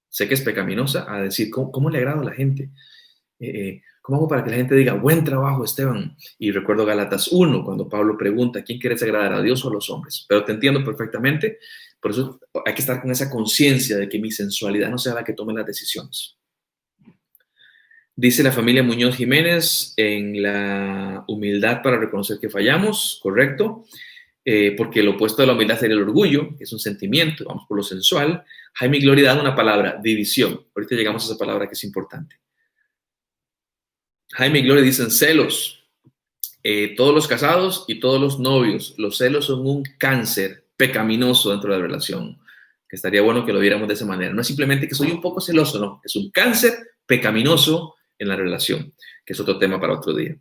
sé que es pecaminosa, a decir, ¿cómo le agrado a la gente? ¿Cómo hago para que la gente diga, buen trabajo, Esteban? Y recuerdo Gálatas 1, cuando Pablo pregunta, ¿quién quiere agradar a Dios o a los hombres? Pero te entiendo perfectamente, por eso hay que estar con esa conciencia de que mi sensualidad no sea la que tome las decisiones. Dice la familia Muñoz Jiménez, en la humildad para reconocer que fallamos, correcto, porque el opuesto de la humildad sería el orgullo, que es un sentimiento, vamos por lo sensual. Jaime Gloria da una palabra, división. Ahorita llegamos a esa palabra que es importante. Jaime y Gloria dicen celos. Todos los casados y todos los novios, los celos son un cáncer pecaminoso dentro de la relación, que estaría bueno que lo viéramos de esa manera. No es simplemente que soy un poco celoso, no, es un cáncer pecaminoso en la relación, que es otro tema para otro día.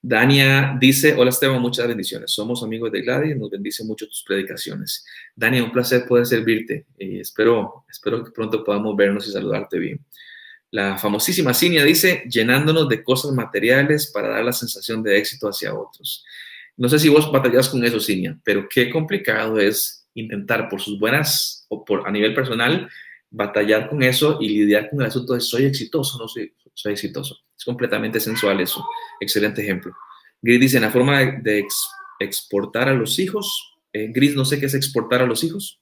Dania dice, hola Esteban, muchas bendiciones. Somos amigos de Gladys, nos bendice mucho tus predicaciones. Dania, un placer poder servirte. Espero que pronto podamos vernos y saludarte bien. La famosísima Cinia dice, llenándonos de cosas materiales para dar la sensación de éxito hacia otros. No sé si vos batallas con eso, Cinia, pero qué complicado es intentar por sus buenas o a nivel personal batallar con eso y lidiar con el asunto de soy exitoso, no soy exitoso. Es completamente sensual eso. Excelente ejemplo. Gris dice, en la forma de exportar a los hijos. Gris, no sé qué es exportar a los hijos.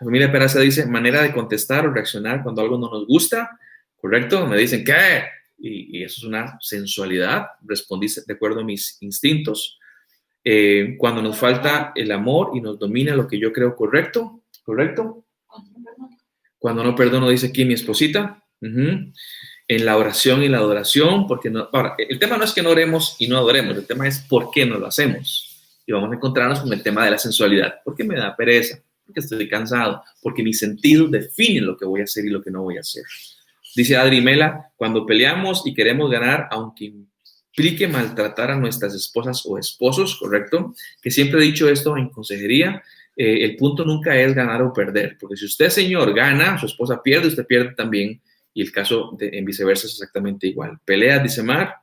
La familia Peraza dice, manera de contestar o reaccionar cuando algo no nos gusta. ¿Correcto? Me dicen, ¿qué? Y eso es una sensualidad. Respondí de acuerdo a mis instintos. Cuando nos falta el amor y nos domina lo que yo creo correcto. ¿Correcto? Cuando no perdono, dice aquí mi esposita. En la oración y la adoración, porque no, ahora, el tema no es que no oremos y no adoremos, el tema es por qué no lo hacemos. Y vamos a encontrarnos con el tema de la sensualidad. Porque me da pereza, porque estoy cansado, porque mis sentidos definen lo que voy a hacer y lo que no voy a hacer. Dice Adri Mela, cuando peleamos y queremos ganar, aunque implique maltratar a nuestras esposas o esposos, ¿correcto? Que siempre he dicho esto en consejería, el punto nunca es ganar o perder, porque si usted, señor, gana, su esposa pierde, usted pierde también, y el caso en viceversa es exactamente igual. Peleas, dice Mar,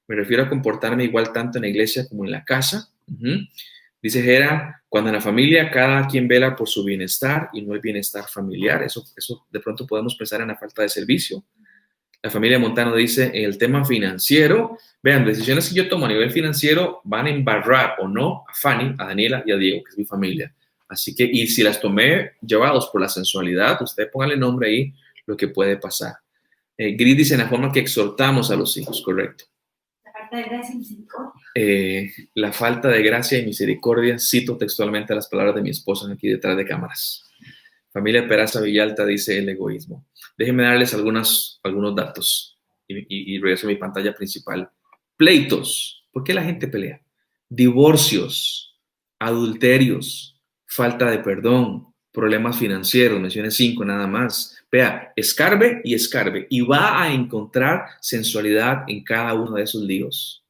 me refiero a comportarme igual tanto en la iglesia como en la casa. Dice Gera, cuando en la familia cada quien vela por su bienestar y no el bienestar familiar, eso de pronto podemos pensar en la falta de servicio. La familia Montano dice, en el tema financiero, vean, decisiones que yo tomo a nivel financiero van a embarrar o no a Fanny, a Daniela y a Diego, que es mi familia. Así que, y si las tomé llevados por la sensualidad, usted póngale nombre ahí, lo que puede pasar. Gris dice en la forma que exhortamos a los hijos, correcto. La falta de gracia y misericordia. La falta de gracia y misericordia, cito textualmente las palabras de mi esposa aquí detrás de cámaras. Familia Peraza Villalta dice el egoísmo. Déjenme darles algunos datos y regreso a mi pantalla principal. Pleitos. ¿Por qué la gente pelea? Divorcios, adulterios, falta de perdón, problemas financieros, mencioné 5 nada más. Vea, escarbe y escarbe y va a encontrar sensualidad en cada uno de esos líos.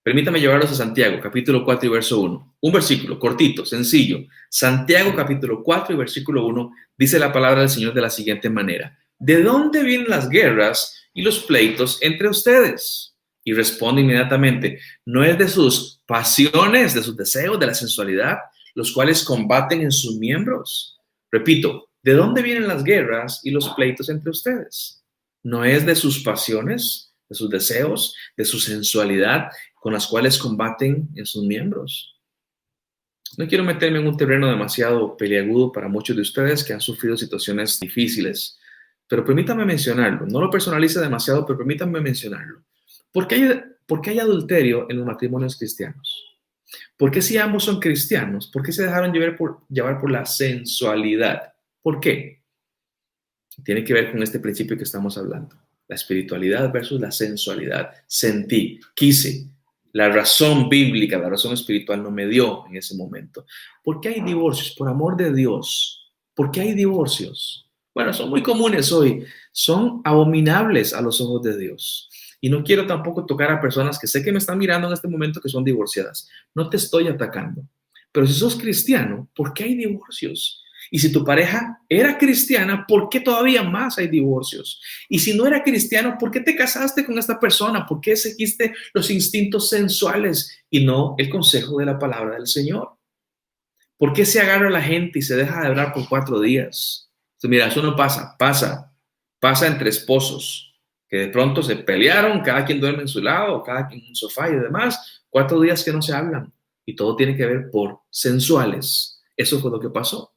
Permítame llevarlos a Santiago, capítulo 4 y verso 1. Un versículo cortito, sencillo. Santiago, capítulo 4 y versículo 1, dice la palabra del Señor de la siguiente manera. ¿De dónde vienen las guerras y los pleitos entre ustedes? Y responde inmediatamente, no es de sus pasiones, de sus deseos, de la sensualidad, los cuales combaten en sus miembros. Repito, ¿de dónde vienen las guerras y los pleitos entre ustedes? No es de sus pasiones, de sus deseos, de su sensualidad, con las cuales combaten en sus miembros. No quiero meterme en un terreno demasiado peliagudo para muchos de ustedes que han sufrido situaciones difíciles, pero permítame mencionarlo. No lo personalice demasiado, pero permítame mencionarlo. ¿Por qué hay adulterio en los matrimonios cristianos? ¿Por qué si ambos son cristianos? ¿Por qué se dejaron llevar por la sensualidad? ¿Por qué? Tiene que ver con este principio que estamos hablando. La espiritualidad versus la sensualidad. Sentí, quise. La razón bíblica, la razón espiritual no me dio en ese momento. ¿Por qué hay divorcios? Por amor de Dios. ¿Por qué hay divorcios? Bueno, son muy comunes hoy. Son abominables a los ojos de Dios. Y no quiero tampoco tocar a personas que sé que me están mirando en este momento que son divorciadas. No te estoy atacando. Pero si sos cristiano, ¿por qué hay divorcios? Y si tu pareja era cristiana, ¿por qué todavía más hay divorcios? Y si no era cristiano, ¿por qué te casaste con esta persona? ¿Por qué seguiste los instintos sensuales y no el consejo de la palabra del Señor? ¿Por qué se agarra a la gente y se deja de hablar por 4 días? Entonces, mira, eso no pasa entre esposos que de pronto se pelearon, cada quien duerme en su lado, cada quien en un sofá y demás, 4 días que no se hablan y todo tiene que ver por sensuales. Eso fue lo que pasó.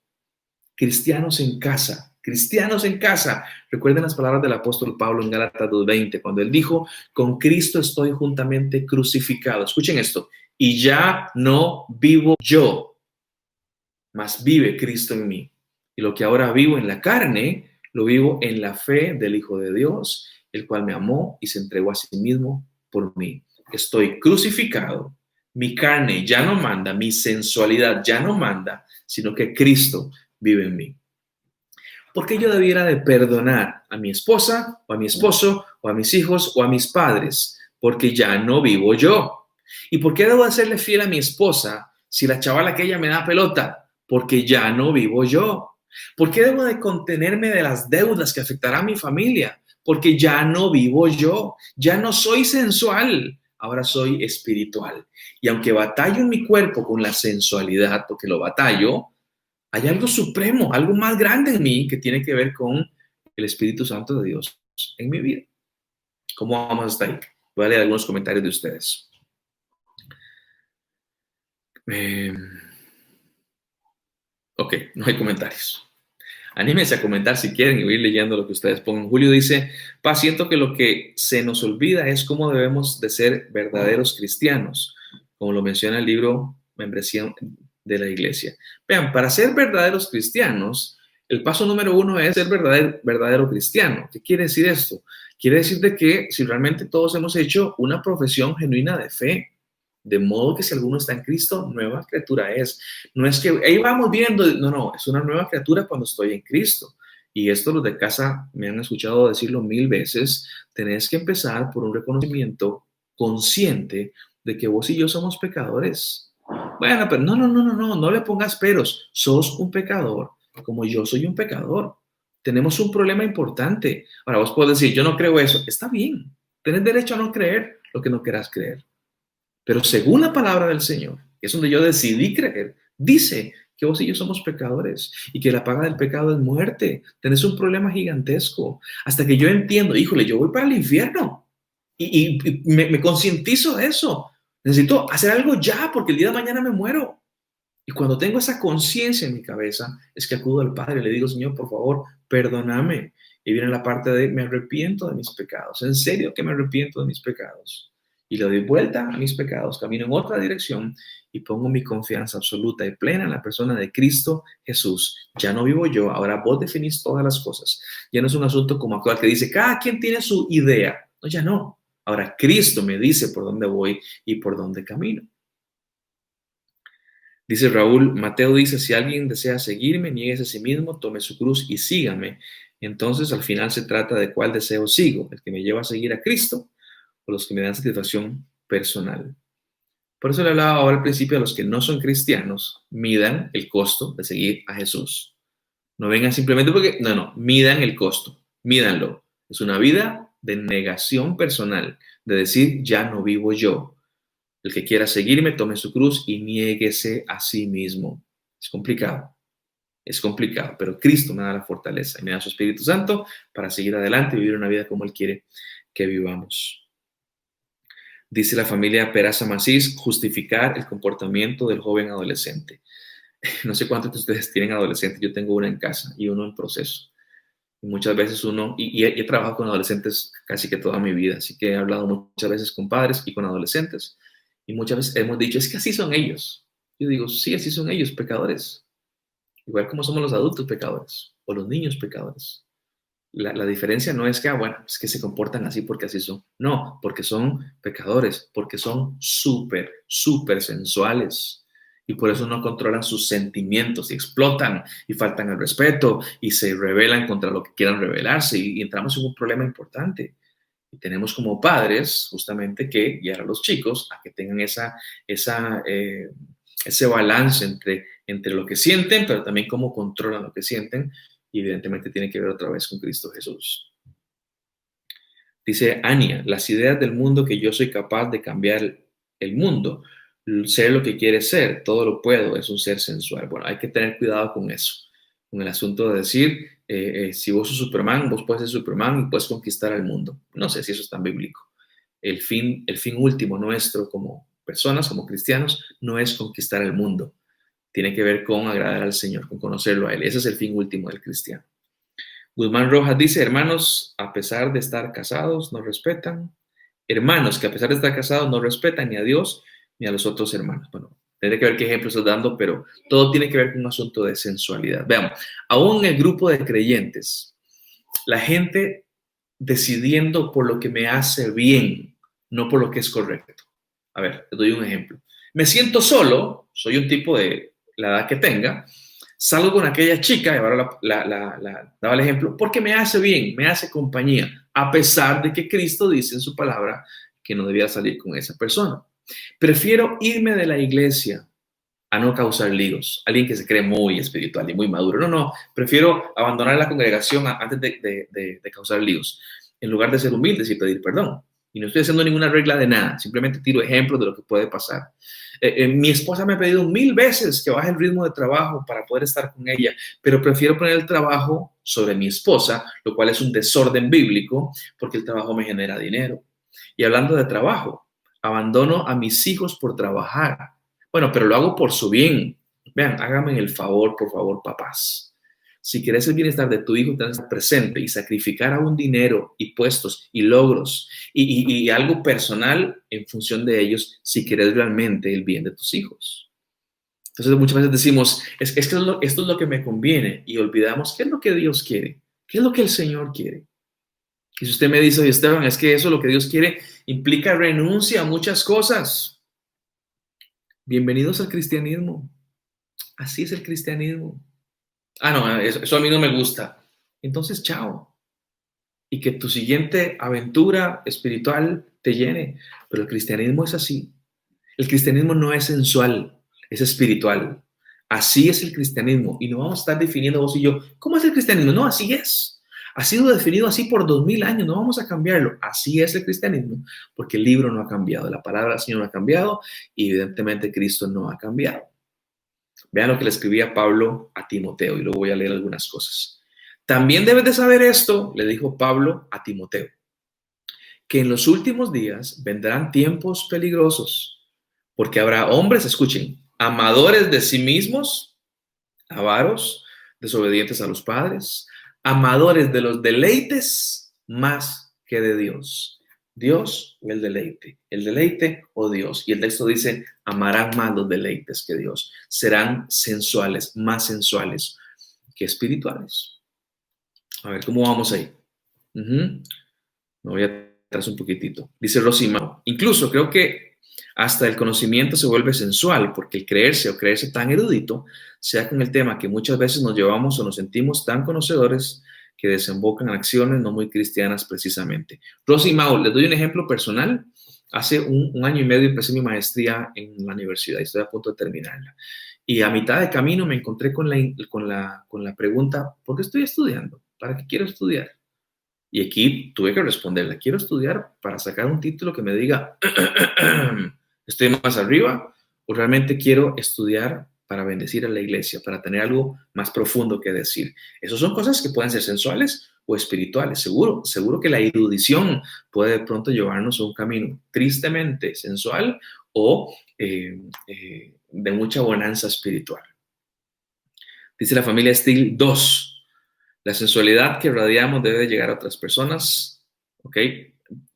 Cristianos en casa, cristianos en casa. Recuerden las palabras del apóstol Pablo en Gálatas 2:20, cuando él dijo, con Cristo estoy juntamente crucificado. Escuchen esto, y ya no vivo yo, mas vive Cristo en mí. Y lo que ahora vivo en la carne, lo vivo en la fe del Hijo de Dios, el cual me amó y se entregó a sí mismo por mí. Estoy crucificado, mi carne ya no manda, mi sensualidad ya no manda, sino que Cristo vive en mí. ¿Por qué yo debiera de perdonar a mi esposa o a mi esposo o a mis hijos o a mis padres? Porque ya no vivo yo. ¿Y por qué debo de serle fiel a mi esposa si la chavala que ella me da pelota? Porque ya no vivo yo. ¿Por qué debo de contenerme de las deudas que afectarán a mi familia? Porque ya no vivo yo. Ya no soy sensual. Ahora soy espiritual. Y aunque batallo en mi cuerpo con la sensualidad, porque lo batallo, hay algo supremo, algo más grande en mí que tiene que ver con el Espíritu Santo de Dios en mi vida. ¿Cómo vamos hasta ahí? Voy a leer algunos comentarios de ustedes. Ok, no hay comentarios. Anímense a comentar si quieren y voy a ir leyendo lo que ustedes pongan. Julio dice, siento que lo que se nos olvida es cómo debemos de ser verdaderos cristianos, como lo menciona el libro Membresía de la Iglesia. Vean, para ser verdaderos cristianos, El paso número 1 es ser verdadero cristiano. ¿Qué quiere decir esto? Quiere decir de que si realmente todos hemos hecho una profesión genuina de fe, de modo que si alguno está en Cristo, nueva criatura es. No es que ahí vamos viendo, no, es una nueva criatura cuando estoy en Cristo. Y esto los de casa me han escuchado decirlo 1000 veces, tenés que empezar por un reconocimiento consciente de que vos y yo somos pecadores. Bueno, pero no le pongas peros, sos un pecador como yo soy un pecador. Tenemos un problema importante. Ahora vos podés decir, yo no creo eso. Está bien, tenés derecho a no creer lo que no quieras creer. Pero según la palabra del Señor, que es donde yo decidí creer, dice que vos y yo somos pecadores y que la paga del pecado es muerte. Tenés un problema gigantesco. Hasta que yo entiendo, híjole, yo voy para el infierno y me concientizo de eso. Necesito hacer algo ya porque el día de mañana me muero. Y cuando tengo esa conciencia en mi cabeza, es que acudo al Padre y le digo, Señor, por favor, perdóname. Y viene la parte de, me arrepiento de mis pecados. En serio que me arrepiento de mis pecados. Y le doy vuelta a mis pecados, camino en otra dirección y pongo mi confianza absoluta y plena en la persona de Cristo Jesús. Ya no vivo yo, ahora vos definís todas las cosas. Ya no es un asunto como actual que dice, cada quien tiene su idea. No, ya no. Ahora Cristo me dice por dónde voy y por dónde camino. Dice Raúl, Mateo dice, si alguien desea seguirme, nieguese a sí mismo, tome su cruz y sígame. Entonces, al final se trata de cuál deseo sigo, el que me lleva a seguir a Cristo o los que me dan satisfacción personal. Por eso le hablaba ahora al principio a los que no son cristianos, midan el costo de seguir a Jesús. No vengan simplemente porque, no, midan el costo, mídanlo. Es una vida de negación personal, de decir, ya no vivo yo. El que quiera seguirme, tome su cruz y niéguese a sí mismo. Es complicado, pero Cristo me da la fortaleza y me da su Espíritu Santo para seguir adelante y vivir una vida como Él quiere que vivamos. Dice la familia Peraza Macís, justificar el comportamiento del joven adolescente. No sé cuántos de ustedes tienen adolescentes, yo tengo uno en casa y uno en proceso. Y muchas veces y he trabajado con adolescentes casi que toda mi vida, así que he hablado muchas veces con padres y con adolescentes. Y muchas veces hemos dicho, es que así son ellos. Yo digo, sí, así son ellos, pecadores. Igual como somos los adultos pecadores o los niños pecadores. La diferencia no es que, bueno, es que se comportan así porque así son. No, porque son pecadores, porque son súper sensuales. Y por eso no controlan sus sentimientos y explotan y faltan al respeto y se rebelan contra lo que quieran rebelarse y entramos en un problema importante. Y tenemos como padres justamente que guiar a los chicos a que tengan ese balance entre lo que sienten, pero también cómo controlan lo que sienten. Y evidentemente tiene que ver otra vez con Cristo Jesús. Dice Ania, las ideas del mundo que yo soy capaz de cambiar el mundo, ser lo que quiere ser, todo lo puedo, es un ser sensual. Bueno, hay que tener cuidado con eso, con el asunto de decir, si vos sos Superman, vos puedes ser Superman y puedes conquistar al mundo. No sé si eso es tan bíblico. El fin último nuestro como personas, como cristianos, no es conquistar el mundo. Tiene que ver con agradar al Señor, con conocerlo a Él. Ese es el fin último del cristiano. Guzmán Rojas dice, hermanos, a pesar de estar casados, no respetan. Hermanos que a pesar de estar casados no respetan ni a Dios ni a los otros hermanos. Bueno, tiene que ver qué ejemplo estás dando, pero todo tiene que ver con un asunto de sensualidad. Veamos, aún en el grupo de creyentes, la gente decidiendo por lo que me hace bien, no por lo que es correcto. A ver, te doy un ejemplo. Me siento solo, soy un tipo de la edad que tenga, salgo con aquella chica, y ahora daba el ejemplo, porque me hace bien, me hace compañía, a pesar de que Cristo dice en su palabra que no debía salir con esa persona. Prefiero irme de la iglesia a no causar líos. Alguien que se cree muy espiritual y muy maduro. No, prefiero abandonar la congregación antes de causar líos, en lugar de ser humildes y pedir perdón. Y no estoy haciendo ninguna regla de nada, simplemente tiro ejemplos de lo que puede pasar. Mi esposa me ha pedido 1000 veces que baje el ritmo de trabajo para poder estar con ella, pero prefiero poner el trabajo sobre mi esposa, lo cual es un desorden bíblico, porque el trabajo me genera dinero. Y hablando de trabajo, abandono a mis hijos por trabajar. Bueno, pero lo hago por su bien. Vean, háganme el favor, por favor, papás. Si quieres el bienestar de tu hijo, tienes que estar presente y sacrificar aún dinero y puestos y logros y algo personal en función de ellos si quieres realmente el bien de tus hijos. Entonces muchas veces decimos, es que esto es lo que me conviene y olvidamos qué es lo que Dios quiere, qué es lo que el Señor quiere. Y si usted me dice, oye, Esteban, es que eso lo que Dios quiere implica renuncia a muchas cosas. Bienvenidos al cristianismo. Así es el cristianismo. Ah, no, eso a mí no me gusta. Entonces, chao. Y que tu siguiente aventura espiritual te llene. Pero el cristianismo es así. El cristianismo no es sensual, es espiritual. Así es el cristianismo. Y no vamos a estar definiendo vos y yo, ¿cómo es el cristianismo? No, así es. Ha sido definido así por 2000 años, no vamos a cambiarlo. Así es el cristianismo, porque el libro no ha cambiado, la palabra del Señor no ha cambiado y evidentemente Cristo no ha cambiado. Vean lo que le escribía Pablo a Timoteo y luego voy a leer algunas cosas. También debes de saber esto, le dijo Pablo a Timoteo, que en los últimos días vendrán tiempos peligrosos, porque habrá hombres, escuchen, amadores de sí mismos, avaros, desobedientes a los padres, amadores de los deleites más que de Dios. Dios o el deleite o Dios. Y el texto dice, amarán más los deleites que Dios. Serán sensuales, más sensuales que espirituales. A ver, ¿cómo vamos ahí? Me voy atrás un poquitito. Dice Rosimao, incluso creo que hasta el conocimiento se vuelve sensual, porque el creerse tan erudito, sea con el tema que muchas veces nos llevamos o nos sentimos tan conocedores que desembocan en acciones no muy cristianas precisamente. Rosimao, les doy un ejemplo personal. Hace un año y medio empecé mi maestría en la universidad y estoy a punto de terminarla. Y a mitad de camino me encontré con la pregunta, ¿por qué estoy estudiando? ¿Para qué quiero estudiar? Y aquí tuve que responderle, quiero estudiar para sacar un título que me diga, estoy más arriba, o realmente quiero estudiar para bendecir a la iglesia, para tener algo más profundo que decir. Esas son cosas que pueden ser sensuales o espirituales. Seguro que la erudición puede de pronto llevarnos a un camino tristemente sensual o de mucha bonanza espiritual. Dice la familia Steele 2. La sensualidad que radiamos debe llegar a otras personas. ¿Ok?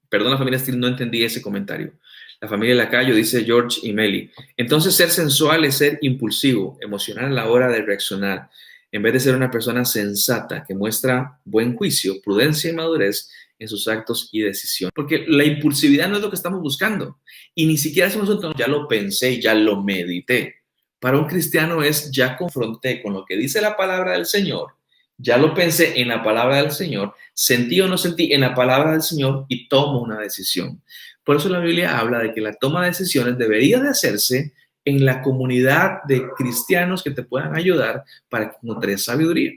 Perdón, la familia Steele, no entendí ese comentario. La familia Lacayo, dice George y Meli. Entonces, ser sensual es ser impulsivo, emocional a la hora de reaccionar, en vez de ser una persona sensata que muestra buen juicio, prudencia y madurez en sus actos y decisiones. Porque la impulsividad no es lo que estamos buscando. Y ni siquiera es un asunto, ya lo pensé, ya lo medité. Para un cristiano es, ya confronté con lo que dice la palabra del Señor, ya lo pensé en la palabra del Señor, sentí o no sentí en la palabra del Señor y tomo una decisión. Por eso la Biblia habla de que la toma de decisiones debería de hacerse en la comunidad de cristianos que te puedan ayudar para que encontres sabiduría.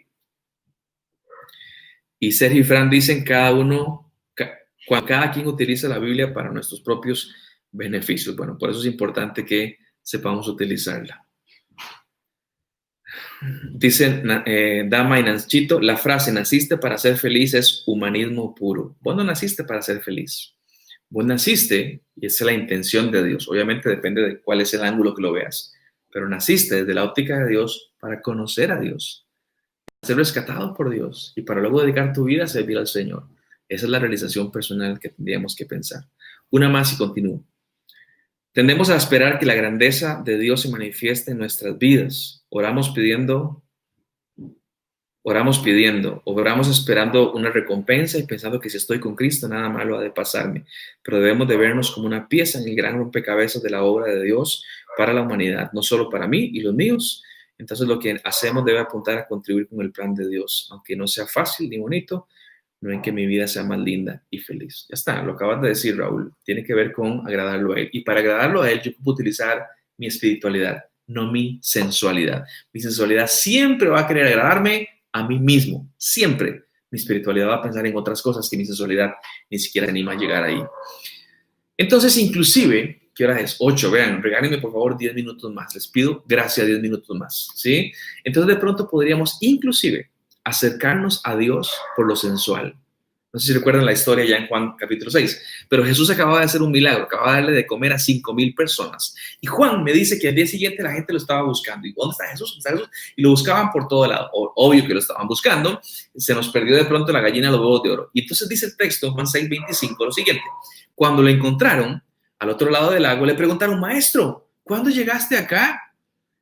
Y Sergio y Fran dicen cada quien utiliza la Biblia para nuestros propios beneficios. Bueno, por eso es importante que sepamos utilizarla. Dicen Dama y Nanchito, la frase naciste para ser feliz es humanismo puro. Vos no naciste para ser feliz. Vos naciste, y esa es la intención de Dios. Obviamente depende de cuál es el ángulo que lo veas. Pero naciste desde la óptica de Dios para conocer a Dios, para ser rescatado por Dios y para luego dedicar tu vida a servir al Señor. Esa es la realización personal que tendríamos que pensar. Una más y continúo. Tendemos a esperar que la grandeza de Dios se manifieste en nuestras vidas. Oramos pidiendo, oramos esperando una recompensa y pensando que si estoy con Cristo nada malo ha de pasarme. Pero debemos de vernos como una pieza en el gran rompecabezas de la obra de Dios para la humanidad, no solo para mí y los míos. Entonces lo que hacemos debe apuntar a contribuir con el plan de Dios, aunque no sea fácil ni bonito, no en que mi vida sea más linda y feliz. Ya está, lo acabas de decir, Raúl. Tiene que ver con agradarlo a Él. Y para agradarlo a Él, yo puedo utilizar mi espiritualidad, no mi sensualidad. Mi sensualidad siempre va a querer agradarme a mí mismo. Siempre. Mi espiritualidad va a pensar en otras cosas que mi sensualidad ni siquiera anima a llegar ahí. Entonces, inclusive, ¿qué hora es? 8. Vean, regálenme por favor 10 minutos más. Les pido gracias 10 minutos más. ¿Sí? Entonces, de pronto podríamos inclusive acercarnos a Dios por lo sensual. No sé si recuerdan la historia ya en Juan capítulo 6, pero Jesús acababa de hacer un milagro, acababa de darle de comer a 5,000 personas. Y Juan me dice que al día siguiente la gente lo estaba buscando. ¿Y dónde está Jesús? ¿Dónde está Jesús? Y lo buscaban por todo lado. Obvio que lo estaban buscando. Se nos perdió de pronto la gallina de los huevos de oro. Y entonces dice el texto, Juan 6:25, lo siguiente. Cuando lo encontraron al otro lado del lago, le preguntaron, maestro, ¿cuándo llegaste acá?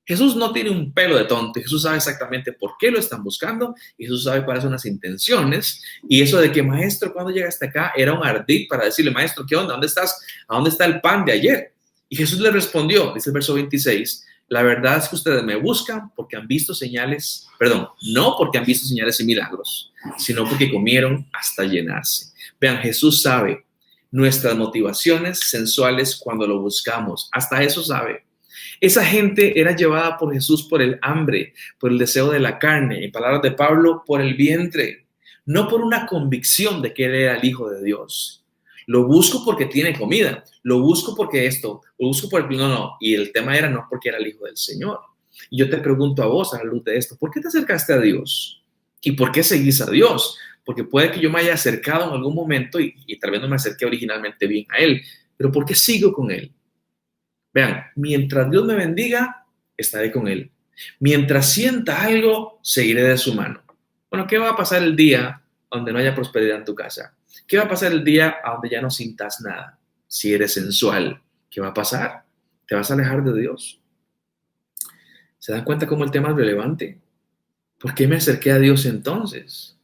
Jesús no tiene un pelo de tonto. Jesús sabe exactamente por qué lo están buscando. Y Jesús sabe cuáles son las intenciones. Y eso de que, maestro, cuando llegaste acá, era un ardid para decirle, maestro, ¿qué onda? ¿Dónde estás? ¿A dónde está el pan de ayer? Y Jesús le respondió, dice el verso 26, la verdad es que ustedes me buscan porque han visto señales, perdón, no porque han visto señales y milagros, sino porque comieron hasta llenarse. Vean, Jesús sabe nuestras motivaciones sensuales cuando lo buscamos. Hasta eso sabe. Esa gente era llevada por Jesús por el hambre, por el deseo de la carne, en palabras de Pablo, por el vientre, no por una convicción de que él era el Hijo de Dios. Lo busco porque tiene comida, lo busco porque esto, lo busco por el... No. Y el tema era no porque era el Hijo del Señor. Y yo te pregunto a vos, a la luz de esto, ¿por qué te acercaste a Dios? ¿Y por qué seguís a Dios? Porque puede que yo me haya acercado en algún momento y tal vez no me acerqué originalmente bien a Él, pero ¿por qué sigo con Él? Vean, mientras Dios me bendiga, estaré con Él. Mientras sienta algo, seguiré de su mano. Bueno, ¿qué va a pasar el día donde no haya prosperidad en tu casa? ¿Qué va a pasar el día donde ya no sintas nada? Si eres sensual, ¿qué va a pasar? ¿Te vas a alejar de Dios? ¿Se dan cuenta cómo el tema es relevante? ¿Por qué me acerqué a Dios entonces?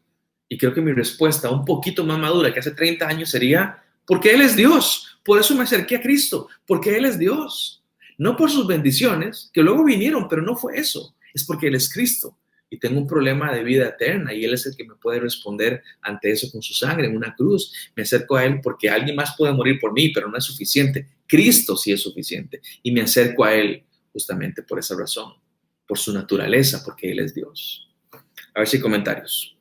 Y creo que mi respuesta, un poquito más madura que hace 30 años, sería, porque Él es Dios. Por eso me acerqué a Cristo, porque Él es Dios. No por sus bendiciones, que luego vinieron, pero no fue eso. Es porque Él es Cristo. Y tengo un problema de vida eterna y Él es el que me puede responder ante eso con su sangre en una cruz. Me acerco a Él porque alguien más puede morir por mí, pero no es suficiente. Cristo sí es suficiente. Y me acerco a Él justamente por esa razón, por su naturaleza, porque Él es Dios. A ver si hay comentarios.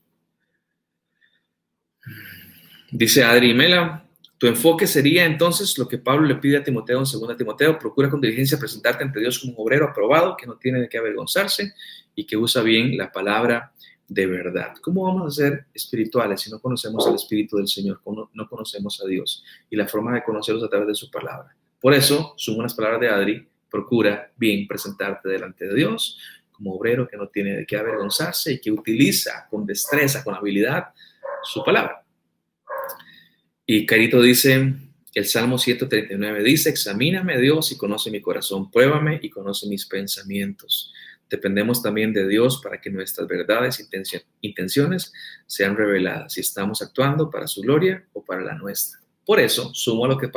Dice Adri Mela, tu enfoque sería entonces lo que Pablo le pide a Timoteo en 2 Timoteo, procura con diligencia presentarte ante Dios como un obrero aprobado, que no tiene de qué avergonzarse y que usa bien la palabra de verdad. ¿Cómo vamos a ser espirituales si no conocemos el Espíritu del Señor, no conocemos a Dios? Y la forma de conocerlos a través de su palabra. Por eso, sumo las palabras de Adri, procura bien presentarte delante de Dios como obrero que no tiene de qué avergonzarse y que utiliza con destreza, con habilidad, su palabra. Y Carito dice, el Salmo 139 dice, examíname Dios y conoce mi corazón, pruébame y conoce mis pensamientos. Dependemos también de Dios para que nuestras verdades e intenciones sean reveladas, si estamos actuando para su gloria o para la nuestra. Por eso, sumo a lo que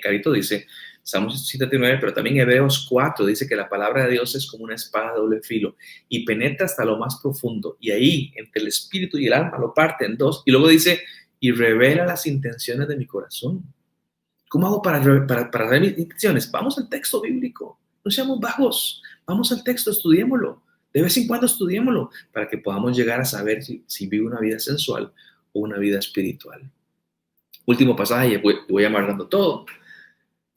Carito dice, Salmo 139, pero también Hebreos 4 dice que la palabra de Dios es como una espada de doble filo y penetra hasta lo más profundo. Y ahí, entre el espíritu y el alma, lo parte en dos. Y luego dice, y revela las intenciones de mi corazón. ¿Cómo hago para ver mis intenciones? Vamos al texto bíblico, no seamos vagos, vamos al texto, estudiémoslo, de vez en cuando estudiémoslo, para que podamos llegar a saber si vivo una vida sensual o una vida espiritual. Último pasaje, voy amarrando todo.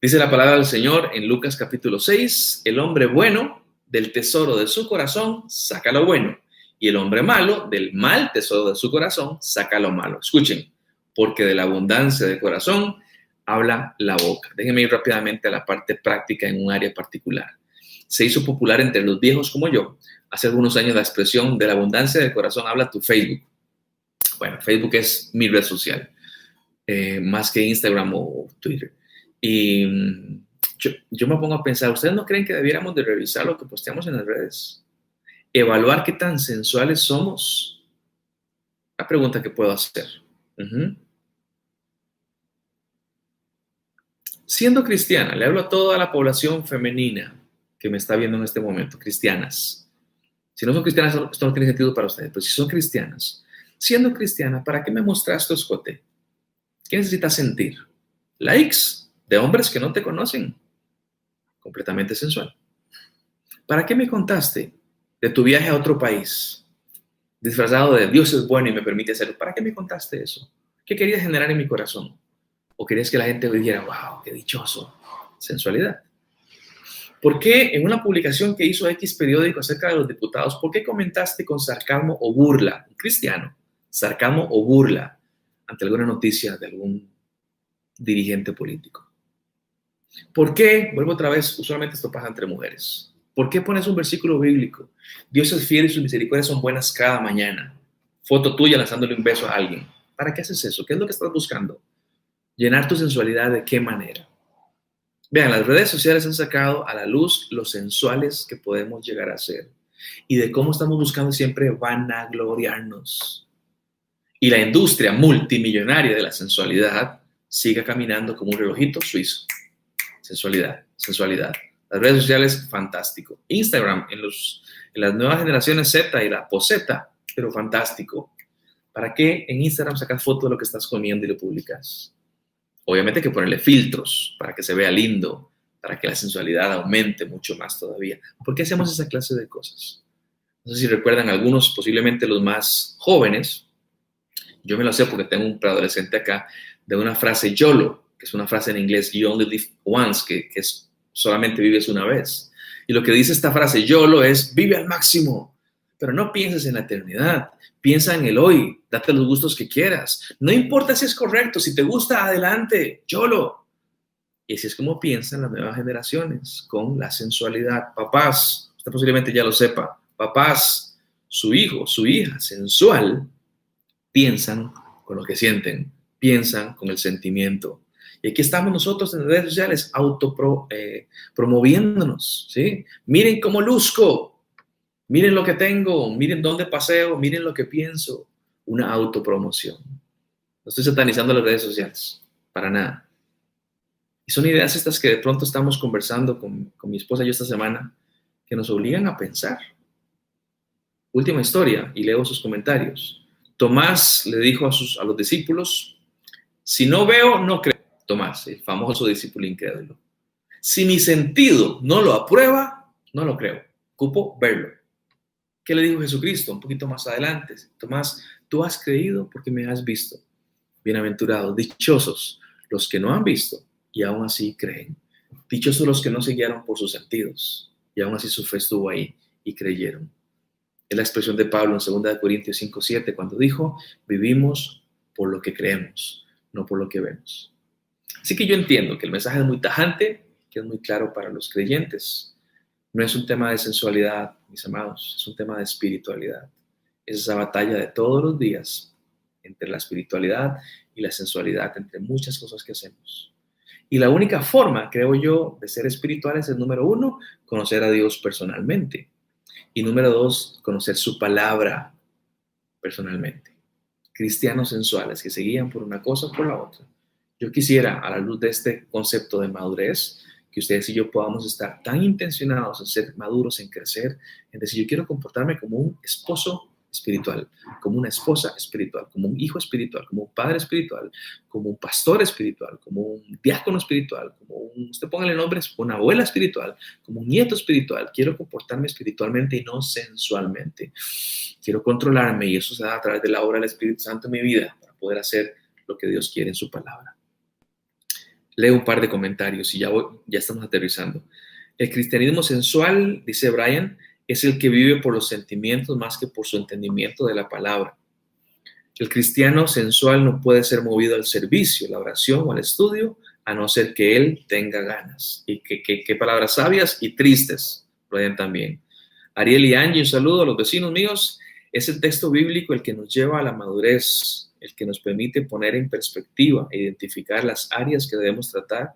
Dice la palabra del Señor en Lucas capítulo 6, el hombre bueno del tesoro de su corazón saca lo bueno, y el hombre malo del mal tesoro de su corazón saca lo malo. Escuchen, porque de la abundancia del corazón habla la boca. Déjenme ir rápidamente a la parte práctica en un área particular. Se hizo popular entre los viejos como yo, hace algunos años, la expresión de la abundancia del corazón habla tu Facebook. Bueno, Facebook es mi red social, más que Instagram o Twitter. Y yo me pongo a pensar, ¿ustedes no creen que debiéramos de revisar lo que posteamos en las redes? Evaluar qué tan sensuales somos. La pregunta que puedo hacer. Siendo cristiana, le hablo a toda la población femenina que me está viendo en este momento, cristianas. Si no son cristianas, esto no tiene sentido para ustedes, pero si son cristianas, siendo cristiana, ¿para qué me mostraste tu escote? ¿Qué necesitas sentir? ¿Likes de hombres que no te conocen? Completamente sensual. ¿Para qué me contaste de tu viaje a otro país? Disfrazado de Dios es bueno y me permite hacerlo. ¿Para qué me contaste eso? ¿Qué querías generar en mi corazón? ¿O querías que la gente dijera, wow, qué dichoso? Sensualidad. ¿Por qué en una publicación que hizo X periódico acerca de los diputados, por qué comentaste con sarcasmo o burla, un cristiano, sarcasmo o burla ante alguna noticia de algún dirigente político? ¿Por qué? Vuelvo otra vez, usualmente esto pasa entre mujeres. ¿Por qué pones un versículo bíblico? Dios es fiel y sus misericordias son buenas cada mañana. Foto tuya lanzándole un beso a alguien. ¿Para qué haces eso? ¿Qué es lo que estás buscando? ¿Llenar tu sensualidad de qué manera? Vean, las redes sociales han sacado a la luz lo sensuales que podemos llegar a ser y de cómo estamos buscando siempre vanagloriarnos. Y la industria multimillonaria de la sensualidad sigue caminando como un relojito suizo. Sensualidad, sensualidad. Las redes sociales, fantástico. Instagram en las nuevas generaciones Z y la post-Z, pero fantástico. ¿Para qué en Instagram sacas fotos de lo que estás comiendo y lo publicas? Obviamente hay que ponerle filtros para que se vea lindo, para que la sensualidad aumente mucho más todavía. ¿Por qué hacemos esa clase de cosas? No sé si recuerdan algunos, posiblemente los más jóvenes. Yo me lo sé porque tengo un preadolescente acá, de una frase YOLO, que es una frase en inglés, You Only Live Once, que es solamente vives una vez. Y lo que dice esta frase YOLO es, vive al máximo, pero no pienses en la eternidad, piensa en el hoy, date los gustos que quieras. No importa si es correcto, si te gusta, adelante, YOLO. Y así es como piensan las nuevas generaciones, con la sensualidad. Papás, usted posiblemente ya lo sepa, papás, su hijo, su hija sensual, piensan con lo que sienten, piensan con el sentimiento. Y aquí estamos nosotros en las redes sociales promoviéndonos, ¿sí? Miren cómo luzco, miren lo que tengo, miren dónde paseo, miren lo que pienso. Una autopromoción. No estoy satanizando las redes sociales, para nada. Y son ideas estas que de pronto estamos conversando con mi esposa y yo esta semana, que nos obligan a pensar. Última historia, y leo sus comentarios. Tomás le dijo a los discípulos, si no veo, no creo. Tomás, el famoso discípulo incrédulo. Si mi sentido no lo aprueba, no lo creo. Ocupo verlo. ¿Qué le dijo Jesucristo? Un poquito más adelante. Tomás, tú has creído porque me has visto. Bienaventurados, dichosos los que no han visto y aún así creen. Dichosos los que no se guiaron por sus sentidos y aún así su fe estuvo ahí y creyeron. Es la expresión de Pablo en 2 Corintios 5:7 cuando dijo, vivimos por lo que creemos, no por lo que vemos. Así que yo entiendo que el mensaje es muy tajante, que es muy claro para los creyentes. No es un tema de sensualidad, mis amados, es un tema de espiritualidad. Es esa batalla de todos los días entre la espiritualidad y la sensualidad, entre muchas cosas que hacemos. Y la única forma, creo yo, de ser espirituales es, número 1, conocer a Dios personalmente. Y número 2, conocer su palabra personalmente. Cristianos sensuales que se guían por una cosa o por la otra. Yo quisiera, a la luz de este concepto de madurez, que ustedes y yo podamos estar tan intencionados en ser maduros, en crecer, en decir, yo quiero comportarme como un esposo espiritual, como una esposa espiritual, como un hijo espiritual, como un padre espiritual, como un pastor espiritual, como un diácono espiritual, usted póngale nombres, una abuela espiritual, como un nieto espiritual. Quiero comportarme espiritualmente y no sensualmente. Quiero controlarme y eso se da a través de la obra del Espíritu Santo en mi vida para poder hacer lo que Dios quiere en su palabra. Leo un par de comentarios y ya estamos aterrizando. El cristianismo sensual, dice Brian, es el que vive por los sentimientos más que por su entendimiento de la palabra. El cristiano sensual no puede ser movido al servicio, la oración o al estudio, a no ser que él tenga ganas. Y qué palabras sabias y tristes, Brian también. Ariel y Angie, un saludo a los vecinos míos. Es el texto bíblico el que nos lleva a la madurez, el que nos permite poner en perspectiva e identificar las áreas que debemos tratar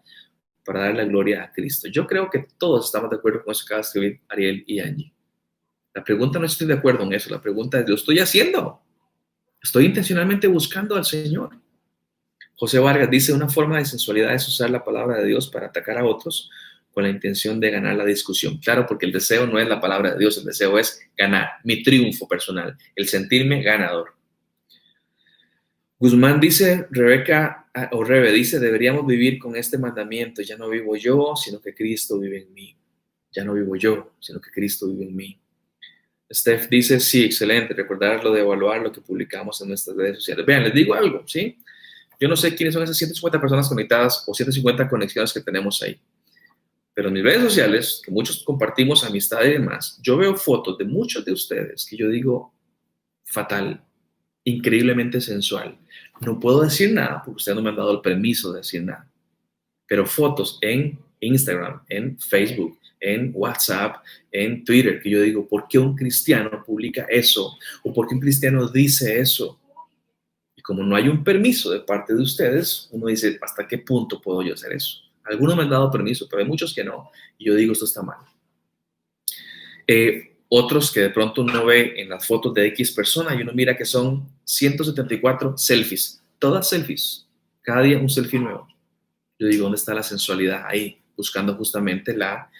para dar la gloria a Cristo. Yo creo que todos estamos de acuerdo con eso que acaba de escribir Ariel y Angie. La pregunta no estoy de acuerdo en eso, la pregunta es, ¿lo estoy haciendo? ¿Estoy intencionalmente buscando al Señor? José Vargas dice, una forma de sensualidad es usar la palabra de Dios para atacar a otros con la intención de ganar la discusión. Claro, porque el deseo no es la palabra de Dios, el deseo es ganar, mi triunfo personal, el sentirme ganador. Guzmán dice, Rebe dice, deberíamos vivir con este mandamiento, ya no vivo yo, sino que Cristo vive en mí. Ya no vivo yo, sino que Cristo vive en mí. Steph dice, sí, excelente, recordarlo de evaluar lo que publicamos en nuestras redes sociales. Vean, les digo algo, ¿sí? Yo no sé quiénes son esas 150 personas conectadas o 150 conexiones que tenemos ahí. Pero en mis redes sociales, que muchos compartimos amistad y demás, yo veo fotos de muchos de ustedes que yo digo, fatal, increíblemente sensual. No puedo decir nada porque ustedes no me han dado el permiso de decir nada. Pero fotos en Instagram, en Facebook, en WhatsApp, en Twitter, que yo digo, ¿por qué un cristiano publica eso? ¿O por qué un cristiano dice eso? Y como no hay un permiso de parte de ustedes, uno dice, ¿hasta qué punto puedo yo hacer eso? Algunos me han dado permiso, pero hay muchos que no. Y yo digo, esto está mal. Otros que de pronto uno ve en las fotos de X persona y uno mira que son 174 selfies. Todas selfies. Cada día un selfie nuevo. Yo digo, ¿dónde está la sensualidad? Ahí, buscando justamente la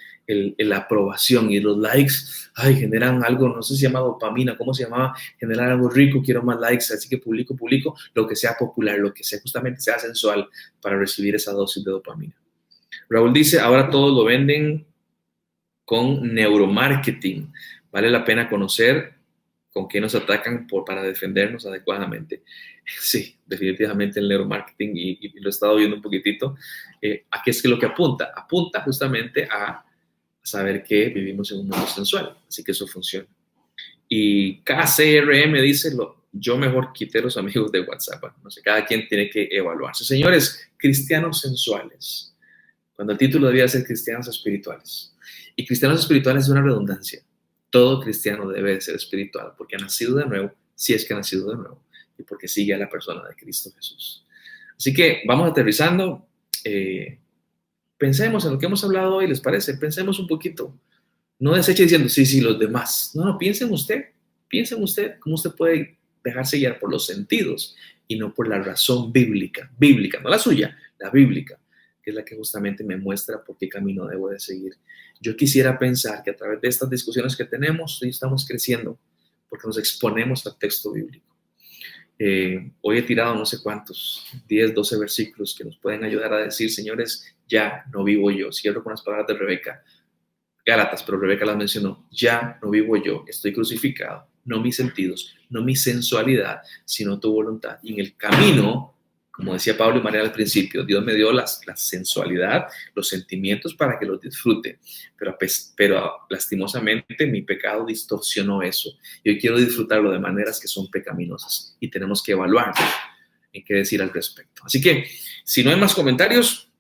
aprobación y los likes. Ay, generan algo, no sé si se llama dopamina, ¿cómo se llamaba? Generar algo rico, quiero más likes, así que publico, lo que sea popular, lo que sea justamente sea sensual para recibir esa dosis de dopamina. Raúl dice, ahora todos lo venden con neuromarketing. Vale la pena conocer con qué nos atacan para defendernos adecuadamente. Sí, definitivamente el neuromarketing, y lo he estado viendo un poquitito. ¿A qué es que lo que apunta? Apunta justamente a saber que vivimos en un mundo sensual, así que eso funciona. Y KCRM dice, yo mejor quité los amigos de WhatsApp. No sé, cada quien tiene que evaluarse. Señores, cristianos sensuales, cuando el título debía ser cristianos espirituales. Y cristianos espirituales es una redundancia. Todo cristiano debe de ser espiritual porque ha nacido de nuevo, si es que ha nacido de nuevo, y porque sigue a la persona de Cristo Jesús. Así que vamos aterrizando. Pensemos en lo que hemos hablado hoy, ¿les parece? Pensemos un poquito. No deseche diciendo, sí, los demás. No, piense en usted cómo usted puede dejarse guiar por los sentidos y no por la razón bíblica, no la suya, la bíblica, que es la que justamente me muestra por qué camino debo de seguir. Yo quisiera pensar que a través de estas discusiones que tenemos, hoy estamos creciendo porque nos exponemos al texto bíblico. Hoy he tirado no sé cuántos, 10, 12 versículos que nos pueden ayudar a decir, señores, ya no vivo yo. Cierro con las palabras de Rebeca, Gálatas, pero Rebeca las mencionó, ya no vivo yo, estoy crucificado, no mis sentidos, no mi sensualidad, sino tu voluntad. Y en el camino, como decía Pablo y María al principio, Dios me dio la sensualidad, los sentimientos para que los disfrute, pero lastimosamente mi pecado distorsionó eso. Y hoy quiero disfrutarlo de maneras que son pecaminosas y tenemos que evaluar en qué decir al respecto. Así que, si no hay más comentarios,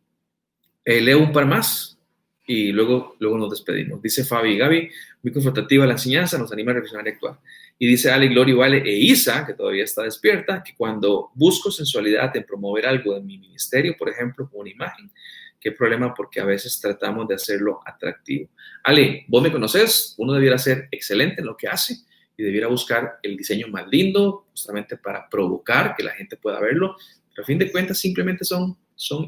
leo un par más y luego nos despedimos. Dice Fabi y Gaby, muy confrontativa la enseñanza, nos anima a reflexionar y actuar. Y dice Ale, Gloria, Vale e Isa, que todavía está despierta, que cuando busco sensualidad en promover algo en mi ministerio, por ejemplo, con una imagen, ¿qué problema? Porque a veces tratamos de hacerlo atractivo. Ale, vos me conoces, uno debiera ser excelente en lo que hace y debiera buscar el diseño más lindo, justamente para provocar que la gente pueda verlo, pero a fin de cuentas simplemente son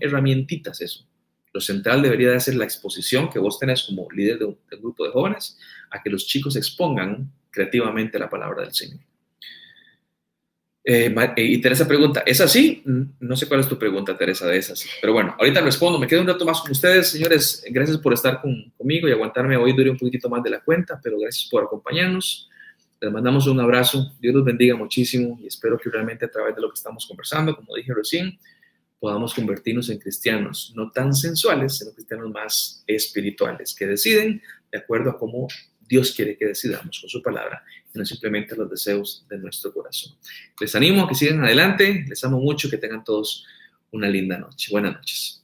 herramientitas eso. Lo central debería de ser la exposición que vos tenés como líder de un grupo de jóvenes a que los chicos expongan creativamente la palabra del Señor. Y Teresa pregunta, ¿es así? No sé cuál es tu pregunta, Teresa, de esas. Pero bueno, ahorita respondo. Me quedo un rato más con ustedes. Señores, gracias por estar conmigo y aguantarme. Hoy duré un poquitito más de la cuenta, pero gracias por acompañarnos. Les mandamos un abrazo. Dios los bendiga muchísimo y espero que realmente a través de lo que estamos conversando, como dije recién, podamos convertirnos en cristianos no tan sensuales, sino cristianos más espirituales, que deciden de acuerdo a cómo Dios quiere que decidamos con su palabra y no simplemente los deseos de nuestro corazón. Les animo a que sigan adelante, les amo mucho, que tengan todos una linda noche. Buenas noches.